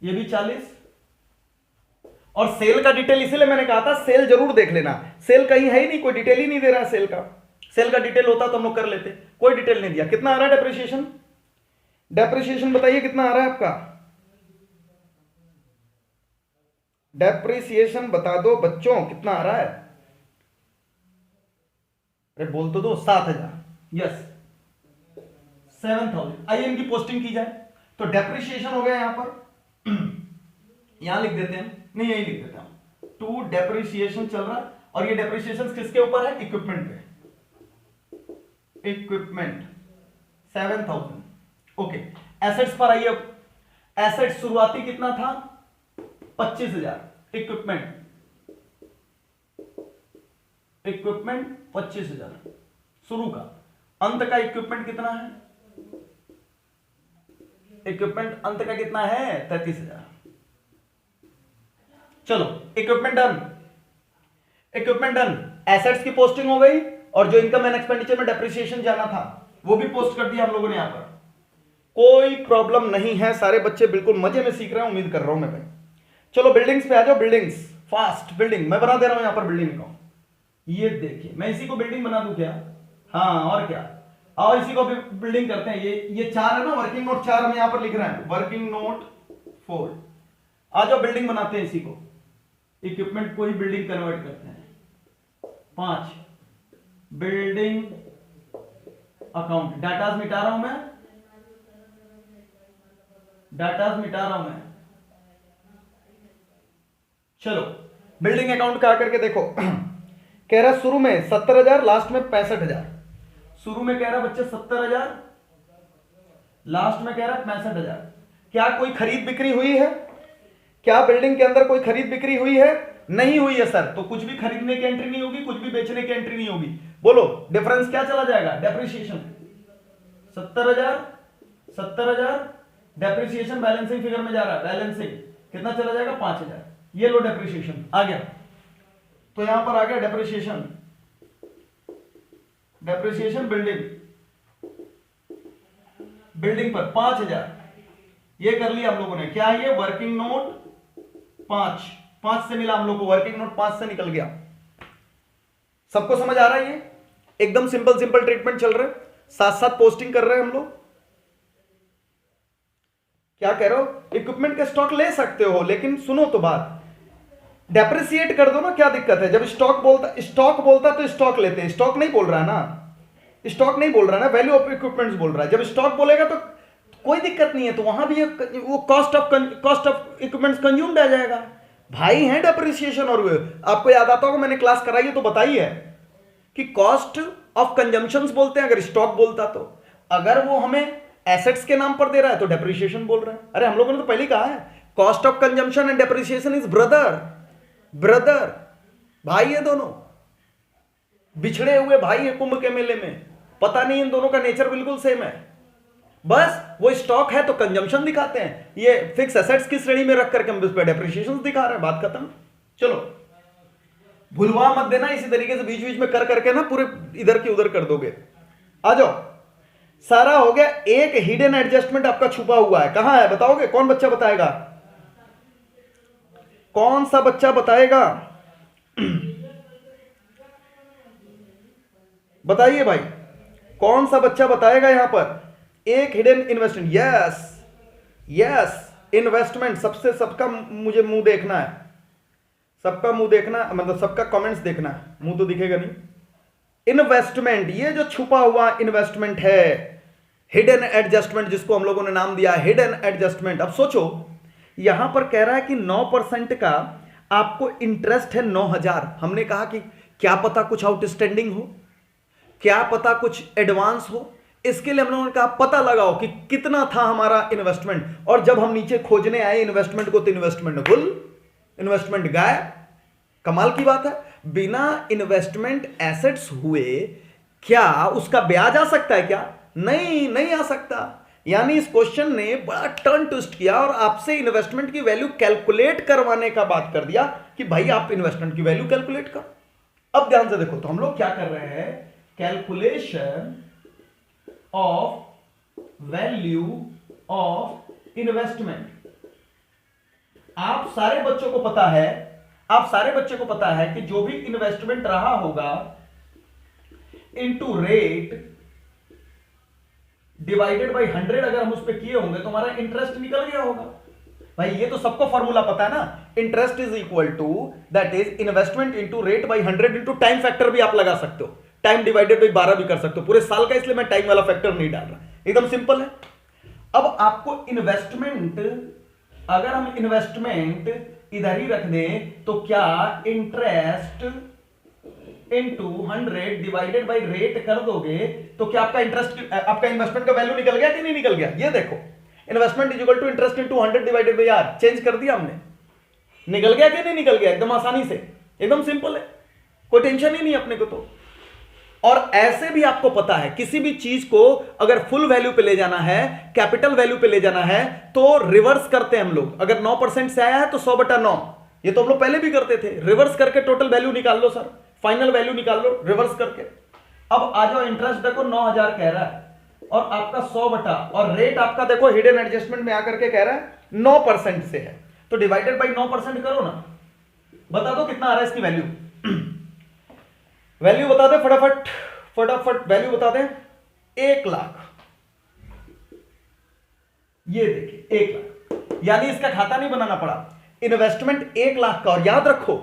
ये भी 40। और सेल का डिटेल इसीलिए मैंने कहा था सेल जरूर देख लेना, सेल कहीं है ही नहीं, कोई डिटेल ही नहीं दे रहा है सेल का। सेल का डिटेल होता तो हम लोग कर लेते, कोई डिटेल नहीं दिया। कितना आ रहा है डेप्रिसिएशन, डेप्रिसिएशन बताइए कितना आ रहा है आपका, डेप्रिसिएशन बता दो बच्चों कितना आ रहा है, अरे बोल तो दो। 7,000, यस 7,000। आइए इनकी पोस्टिंग की जाए, तो डेप्रिसिएशन हो गया यहां पर यहां लिख देते हैं, नहीं यही लिख देते हैं, टू डेप्रिसिएशन चल रहा है। और ये डेप्रिसिएशन किसके ऊपर है, इक्विपमेंट पे, इक्विपमेंट 7,000। ओके, एसेट्स पर आइए। एसेट्स शुरुआती कितना था, 25,000। इक्विपमेंट 25,000 शुरू का। अंत का इक्विपमेंट कितना है, इक्विपमेंट अंत का कितना है, 33,000। चलो equipment done, equipment done. Assets की पोस्टिंग हो गई, और जो इनकम एंड एक्सपेंडिचर में डेप्रिसिएशन जाना था वो भी पोस्ट कर दिया हम लोगों ने। यहां पर कोई प्रॉब्लम नहीं है, सारे बच्चे बिल्कुल मजे में सीख रहे हैं, उम्मीद कर रहा हूं मैं भाई। चलो बिल्डिंग्स पे आ जाओ, बिल्डिंग्स फास्ट। बिल्डिंग मैं बना दे रहा हूं यहां पर बिल्डिंग को, ये देखिए मैं इसी को बिल्डिंग बना दूं क्या, हाँ और क्या, और इसी को भी बिल्डिंग करते हैं। ये 4 है ना, वर्किंग नोट 4 हम यहां पर लिख रहे हैं, वर्किंग नोट 4। आ जाओ बिल्डिंग बनाते हैं इसी को, इक्विपमेंट को ही बिल्डिंग कन्वर्ट करते हैं। 5 बिल्डिंग अकाउंट, डाटाज मिटा रहा हूं मैं, डाटाज मिटा रहा हूं मैं, चलो बिल्डिंग अकाउंट का आकर के देखो, कह रहा शुरू में 70,000, लास्ट में 65,000। शुरू में कह रहा बच्चे 70,000, लास्ट में कह रहा 65,000। क्या कोई खरीद बिक्री हुई है? क्या बिल्डिंग के अंदर कोई खरीद बिक्री हुई है? नहीं हुई है सर, तो कुछ भी खरीदने की एंट्री नहीं होगी, कुछ भी बेचने की एंट्री नहीं होगी। बोलो डिफरेंस क्या चला जाएगा? डेप्रिसिएशन। 70,000, 70,000, डेप्रिसिएशन बैलेंसिंग फिगर में जा रहा है, बैलेंसिंग कितना चला जाएगा? 5,000। ये लो डेप्रिसिएशन आ गया, तो यहां पर आ गया डेप्रिसिएशन, डेप्रिसिएशन बिल्डिंग पर 5,000। ये कर लिया हम लोगों ने। क्या है ये? वर्किंग नोट 5 से मिला हम लोग को, वर्किंग नोट 5 से निकल गया। सबको समझ आ रहा है? ये एकदम सिंपल सिंपल ट्रीटमेंट चल रहा है, साथ साथ पोस्टिंग कर रहे हैं हम लोग। क्या कह रहे हो? इक्विपमेंट का स्टॉक ले सकते हो, लेकिन सुनो तो बात, डेप्रिसिएट कर दो ना, क्या दिक्कत है? जब स्टॉक बोलता तो स्टॉक लेते हैं, स्टॉक नहीं बोल रहा है ना, स्टॉक नहीं बोल रहा है ना, वैल्यू ऑफ इक्विपमेंट्स बोल रहा है। जब स्टॉक बोलेगा तो कोई दिक्कत नहीं है, तो वहां भी वो कॉस्ट ऑफ इक्विपमेंट्स कंज्यूम्ड आ जाएगा। भाई है डेप्रिसिएशन। और आपको याद आता होगा, मैंने क्लास कराई है तो बताई है कि कॉस्ट ऑफ कंजम्पशंस बोलते हैं अगर स्टॉक बोलता तो। अगर वो हमें एसेट्स के नाम पर दे रहा है तो डेप्रिसिएशन बोल रहा है। अरे हम लोगों ने तो पहले कहा है, cost of consumption and depreciation is brother भाई है दोनों, बिछड़े हुए भाई है कुंभ के मेले में। पता नहीं इन दोनों का नेचर बिल्कुल सेम है, बस वो स्टॉक है तो कंजम्पशन दिखाते हैं, ये फिक्स एसेट्स की श्रेणी में रख करके हम इस पर डेप्रिसिएशन दिखा रहे हैं, बात खत्म। चलो भूलवा मत देना, इसी तरीके से बीच बीच में कर करके ना पूरे इधर की उधर कर दोगे। आ जाओ, सारा हो गया। एक हिडन एडजस्टमेंट आपका छुपा हुआ है, कहां है बताओगे? कौन बच्चा बताएगा? कौन सा बच्चा बताएगा? बताइए भाई, कौन सा बच्चा बताएगा यहां पर? एक हिडन इन्वेस्टमेंट। Yes investment. सबका मुझे मुंह देखना है, सबका मुंह देखना, मतलब सबका कमेंट्स देखना है, मुंह तो दिखेगा नहीं। इन्वेस्टमेंट, ये जो छुपा हुआ इन्वेस्टमेंट है, हिडन एडजस्टमेंट, जिसको हम लोगों ने नाम दिया हिडन एडजस्टमेंट। अब सोचो, यहां पर कह रहा है कि 9% का आपको इंटरेस्ट है 9,000। हमने कहा कि क्या पता कुछ आउटस्टैंडिंग हो, क्या पता कुछ एडवांस हो, इसके लिए हम लोगों ने कहा पता लगाओ कि कितना था हमारा इन्वेस्टमेंट। और जब हम नीचे खोजने आए इन्वेस्टमेंट को, तो इन्वेस्टमेंट गुल, इन्वेस्टमेंट गायब। कमाल की बात है, बिना इन्वेस्टमेंट एसेट्स हुए क्या उसका ब्याज आ सकता है? क्या नहीं आ सकता। यानी इस क्वेश्चन ने बड़ा टर्न ट्विस्ट किया और आपसे इन्वेस्टमेंट की वैल्यू कैलकुलेट करवाने का बात कर दिया कि भाई आप इन्वेस्टमेंट की वैल्यू कैलकुलेट कर। अब ध्यान से देखो, तो हम लोग क्या कर रहे हैं? Calculation of value of investment. आप सारे बच्चों को पता है कि जो भी इन्वेस्टमेंट रहा होगा इनटू रेट डिवाइडेड बाई 100, अगर हम उस पर किए होंगे तो हमारा इंटरेस्ट निकल गया होगा। भाई ये तो सबको फॉर्मूला पता है ना, interest is equal to that is investment into rate by 100 into time factor भी आप लगा सकते हो, टाइम डिवाइडेड बाई 12 भी कर सकते हो पूरे साल का, इसलिए मैं टाइम वाला फैक्टर नहीं डाल रहा, एकदम सिंपल है। अब आपको इन्वेस्टमेंट, अगर हम इन्वेस्टमेंट इधर ही रख दें तो क्या interest into 100 divided by rate कर दोगे तो क्या आपका इंटरेस्ट, आपका इन्वेस्टमेंट का वैल्यू निकल गया कि नहीं निकल गया? ये देखो, investment is equal to interest into 100 divided by R, change कर दिया हमने, निकल गया कि नहीं निकल गया? एकदम आसानी से, एकदम सिंपल है, कोई टेंशन ही नहीं अपने को तो। और ऐसे भी आपको पता है किसी भी चीज को अगर फुल वैल्यू पे ले जाना है, कैपिटल वैल्यू पे ले जाना है, तो रिवर्स करते हैं हम लोग। अगर 9% से आया है तो 100/9, ये तो हम लोग पहले भी करते थे, रिवर्स करके टोटल वैल्यू निकाल लो सर, फाइनल वैल्यू निकाल लो रिवर्स करके। अब आ जाओ, इंटरेस्ट देखो 9,000 कह रहा है और आपका 100 और रेट आपका देखो हिडन एडजस्टमेंट में आकर के कह रहा है 9% से है, तो डिवाइडेड बाई 9% करो ना, बता दो कितना आ रहा है इसकी वैल्यू। वैल्यू बता दे फटाफट वैल्यू बता दे। 1 लाख, ये देखिए 1 लाख, यानी इसका खाता नहीं बनाना पड़ा, इन्वेस्टमेंट 1 लाख का। और याद रखो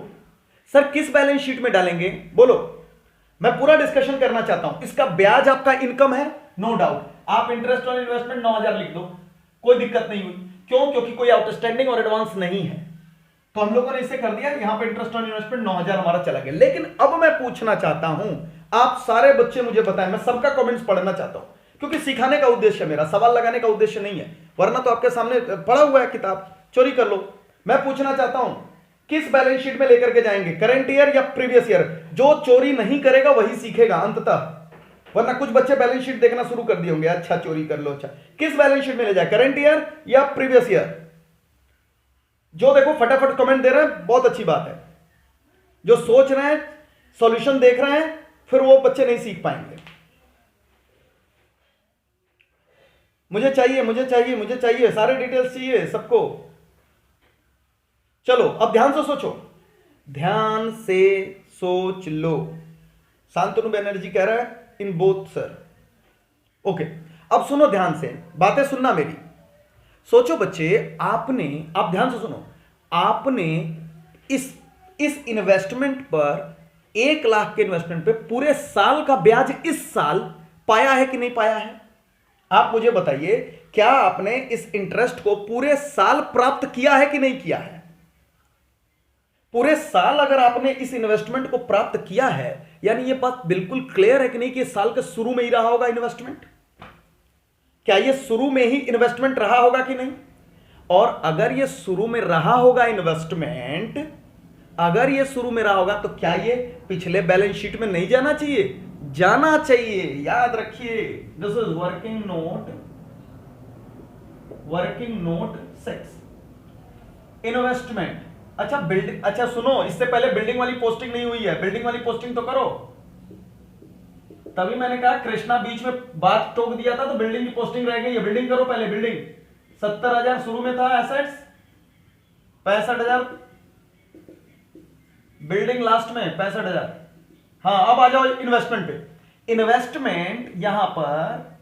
सर किस बैलेंस शीट में डालेंगे, बोलो, मैं पूरा डिस्कशन करना चाहता हूं। इसका ब्याज आपका इनकम है, नो डाउट, आप इंटरेस्ट ऑन इन्वेस्टमेंट 9,000 लिख दो, कोई दिक्कत नहीं हुई। क्यों? क्योंकि कोई आउटस्टैंडिंग और एडवांस नहीं है, तो हम लोगों ने इसे कर दिया, यहां पे इंटरेस्ट ऑन इन्वेस्टमेंट 9,000 हमारा चला गया। लेकिन अब मैं पूछना चाहता हूं, आप सारे बच्चे मुझे बताएं, मैं सबका कमेंट्स पढ़ना चाहता हूं, क्योंकि सिखाने का उद्देश्य मेरा, सवाल लगाने का उद्देश्य नहीं है, वरना तो आपके सामने पड़ा हुआ है किताब, चोरी कर लो। मैं पूछना चाहता हूं किस बैलेंस शीट में लेकर के जाएंगे, करंट ईयर या प्रीवियस ईयर? जो चोरी नहीं करेगा वही सीखेगा अंततः, वरना कुछ बच्चे बैलेंस शीट देखना शुरू कर दिए होंगे, अच्छा चोरी कर लो। अच्छा, किस बैलेंस शीट में ले जाए, करंट ईयर या प्रीवियस ईयर? जो देखो फटाफट कमेंट दे रहे हैं, बहुत अच्छी बात है। जो सोच रहे हैं, सॉल्यूशन देख रहे हैं, फिर वो बच्चे नहीं सीख पाएंगे। मुझे चाहिए, मुझे चाहिए, मुझे चाहिए, सारे डिटेल्स चाहिए सबको। चलो अब ध्यान से सोचो, ध्यान से सोच लो। शांतनु बनर्जी कह रहा है इन बोथ सर। ओके, अब सुनो ध्यान से, बातें सुनना मेरी। सोचो बच्चे, आपने, आप ध्यान से सुनो, आपने इस इन्वेस्टमेंट पर 1 लाख के इन्वेस्टमेंट पे पूरे साल का ब्याज इस साल पाया है कि नहीं पाया है? आप मुझे बताइए, क्या आपने इस इंटरेस्ट को पूरे साल प्राप्त किया है कि नहीं किया है? पूरे साल अगर आपने इस इन्वेस्टमेंट को प्राप्त किया है, यानी यह बात बिल्कुल क्लियर है कि नहीं कि इस साल के शुरू में ही रहा होगा इन्वेस्टमेंट? क्या यह शुरू में ही इन्वेस्टमेंट रहा होगा कि नहीं? और अगर यह शुरू में रहा होगा इन्वेस्टमेंट, अगर यह शुरू में रहा होगा, तो क्या यह पिछले बैलेंस शीट में नहीं जाना चाहिए? जाना चाहिए, याद रखिए। This is working note 6, investment. अच्छा बिल्डिंग, अच्छा सुनो, इससे पहले बिल्डिंग वाली पोस्टिंग नहीं हुई है, बिल्डिंग वाली पोस्टिंग तो करो। तभी मैंने कहा कृष्णा बीच में बात टोक दिया था, तो बिल्डिंग की पोस्टिंग रह गई है। बिल्डिंग करो पहले, बिल्डिंग 70,000 शुरू में था, एसेट्स 65,000, बिल्डिंग लास्ट में 65,000। हाँ, अब आ जाओ इन्वेस्टमेंट पे। इन्वेस्टमेंट यहां पर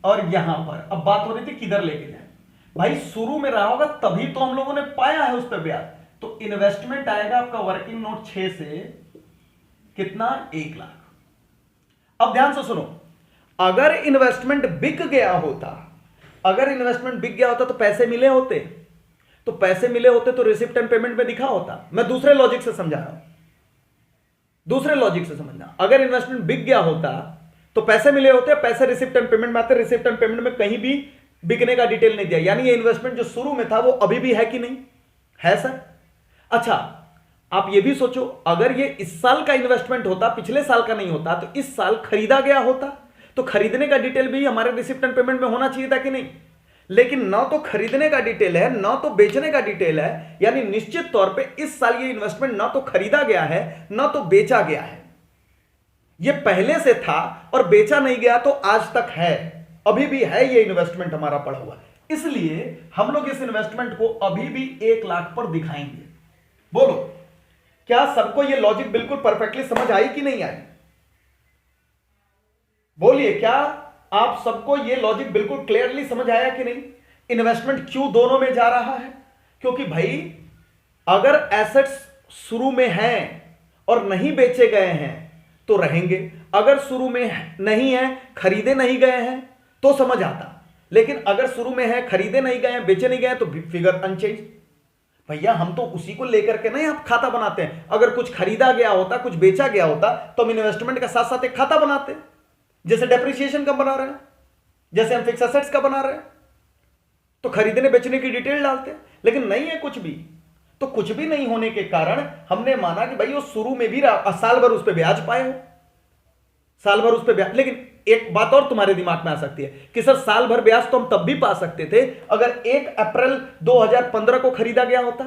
और यहां पर, अब बात हो रही थी किधर लेके जाए। भाई शुरू में रहा होगा तभी तो हम लोगों ने पाया है उस पर ब्याज। तो इन्वेस्टमेंट आएगा आपका वर्किंग नोट 6 से कितना, 1 लाख। अब ध्यान से सुनो, अगर इन्वेस्टमेंट बिक गया होता, अगर इन्वेस्टमेंट बिक गया होता तो पैसे मिले होते, तो पैसे मिले होते तो रिसिप्ट एंड पेमेंट में दिखा होता। मैं दूसरे लॉजिक से समझा रहा हूं, दूसरे लॉजिक से समझना। अगर इन्वेस्टमेंट बिक गया होता तो पैसे मिले होते, पैसे रिसिप्ट एंड पेमेंट में आते, रिसिप्ट एंड पेमेंट में कहीं भी बिकने का डिटेल नहीं दिया, यानी ये इन्वेस्टमेंट जो शुरू में था वो अभी भी है कि नहीं है सर? अच्छा, आप ये भी सोचो, अगर ये इस साल का इन्वेस्टमेंट होता, पिछले साल का नहीं होता, तो इस साल खरीदा गया होता, तो खरीदने का डिटेल भी हमारे रिसिप्ट एंड पेमेंट में होना चाहिए था कि नहीं? लेकिन ना तो खरीदने का डिटेल है, ना तो बेचने का डिटेल है, यानी निश्चित तौर पे इस साल ये इन्वेस्टमेंट ना तो खरीदा गया है, ना तो बेचा गया है। ये पहले से था और बेचा नहीं गया तो आज तक है, अभी भी है ये इन्वेस्टमेंट हमारा पड़ा हुआ। इसलिए हम लोग इस इन्वेस्टमेंट को अभी भी 1 लाख पर दिखाएंगे। बोलो, क्या सबको ये लॉजिक बिल्कुल परफेक्टली समझ आई कि नहीं आई? बोलिए, क्या आप सबको ये लॉजिक बिल्कुल क्लियरली समझ आया कि नहीं? इन्वेस्टमेंट क्यों दोनों में जा रहा है? क्योंकि भाई अगर एसेट्स शुरू में हैं और नहीं बेचे गए हैं तो रहेंगे, अगर शुरू में नहीं है, खरीदे नहीं गए हैं तो समझ आता, लेकिन अगर शुरू में है, खरीदे नहीं गए हैं, बेचे नहीं गए तो फिगर अनचेंज। भैया हम तो उसी को लेकर के नहीं आप खाता बनाते हैं। अगर कुछ खरीदा गया होता, कुछ बेचा गया होता, तो हम इन्वेस्टमेंट के साथ साथ एक खाता बनाते हैं, जैसे डेप्रिसिएशन का बना रहे हैं, जैसे हम फिक्स एसेट्स का बना रहे हैं, तो खरीदने बेचने की डिटेल डालते हैं। लेकिन नहीं है कुछ भी, तो कुछ भी नहीं होने के कारण हमने माना कि भाई वो शुरू में भी साल भर उस पर ब्याज पाए हो, साल भर उस पर ब्याज। लेकिन एक बात और तुम्हारे दिमाग में आ सकती है कि सर साल भर ब्याज तो हम तब भी पा सकते थे अगर 1 अप्रैल 2015 को खरीदा गया होता।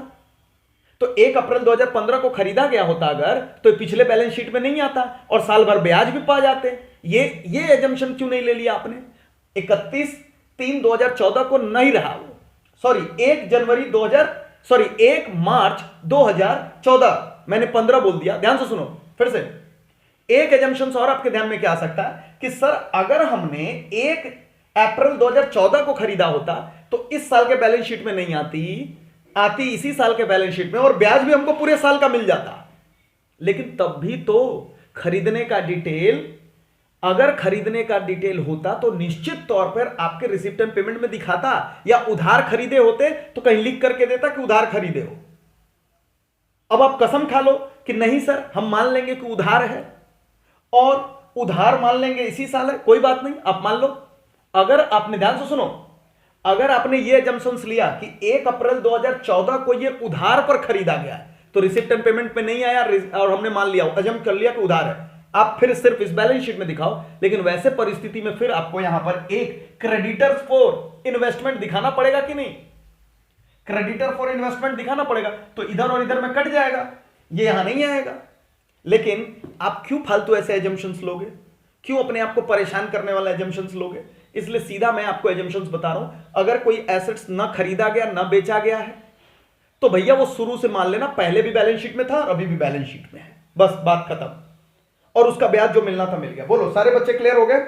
तो 1 अप्रैल 2015 को खरीदा गया होता अगर, तो पिछले बैलेंस शीट में नहीं आता और साल भर ब्याज भी पा जाते। ये एजम्पशन क्यों नहीं ले लिया आपने? 31/3/2014 को नहीं रहा वो, सॉरी 1 मार्च 2014, मैंने 15 बोल दिया, ध्यान से सुनो फिर से। एक एजम्पशन और आपके ध्यान में क्या आ सकता है कि सर अगर हमने 1 अप्रैल 2014 को खरीदा होता तो इस साल के बैलेंस शीट में नहीं आती इसी साल के बैलेंस शीट में, और ब्याज भी हमको पूरे साल का मिल जाता। लेकिन तब भी तो खरीदने का डिटेल अगर खरीदने का डिटेल होता तो निश्चित तौर पर आपके रिसिप्ट एंड पेमेंट में दिखाता, या उधार खरीदे होते तो कहीं लिख करके देता कि उधार खरीदे हो। अब आप कसम खा लो कि नहीं सर हम मान लेंगे कि उधार है, और उधार मान लेंगे इसी साल है, कोई बात नहीं आप मान लो। अगर आपने ध्यान से सुनो, अगर आपने ये एजम्पशंस लिया कि 1 अप्रैल 2014 को ये उधार पर खरीदा गया है, तो रिसिप्ट एंड पेमेंट पे नहीं आया और हमने मान लिया, अजम कर लिया कि उधार है, आप फिर सिर्फ इस बैलेंस शीट में दिखाओ। लेकिन वैसे परिस्थिति में फिर आपको यहां पर एक क्रेडिटर्स फॉर इन्वेस्टमेंट दिखाना पड़ेगा कि नहीं, क्रेडिटर फॉर इन्वेस्टमेंट दिखाना पड़ेगा, तो इधर और इधर में कट जाएगा, ये यहां नहीं आएगा। लेकिन आप क्यों फालतू ऐसे एजम्पशंस लोगे, क्यों अपने आप को परेशान करने वाला एजम्पशंस लोगे? इसलिए सीधा मैं आपको एजम्पशंस बता रहा हूं, अगर कोई एसेट्स ना खरीदा गया ना बेचा गया है तो भैया वो शुरू से मान लेना पहले भी बैलेंस शीट में था और अभी भी बैलेंस शीट में है, बस बात खत्म। और उसका ब्याज जो मिलना था मिल गया। बोलो सारे बच्चे क्लियर हो गए?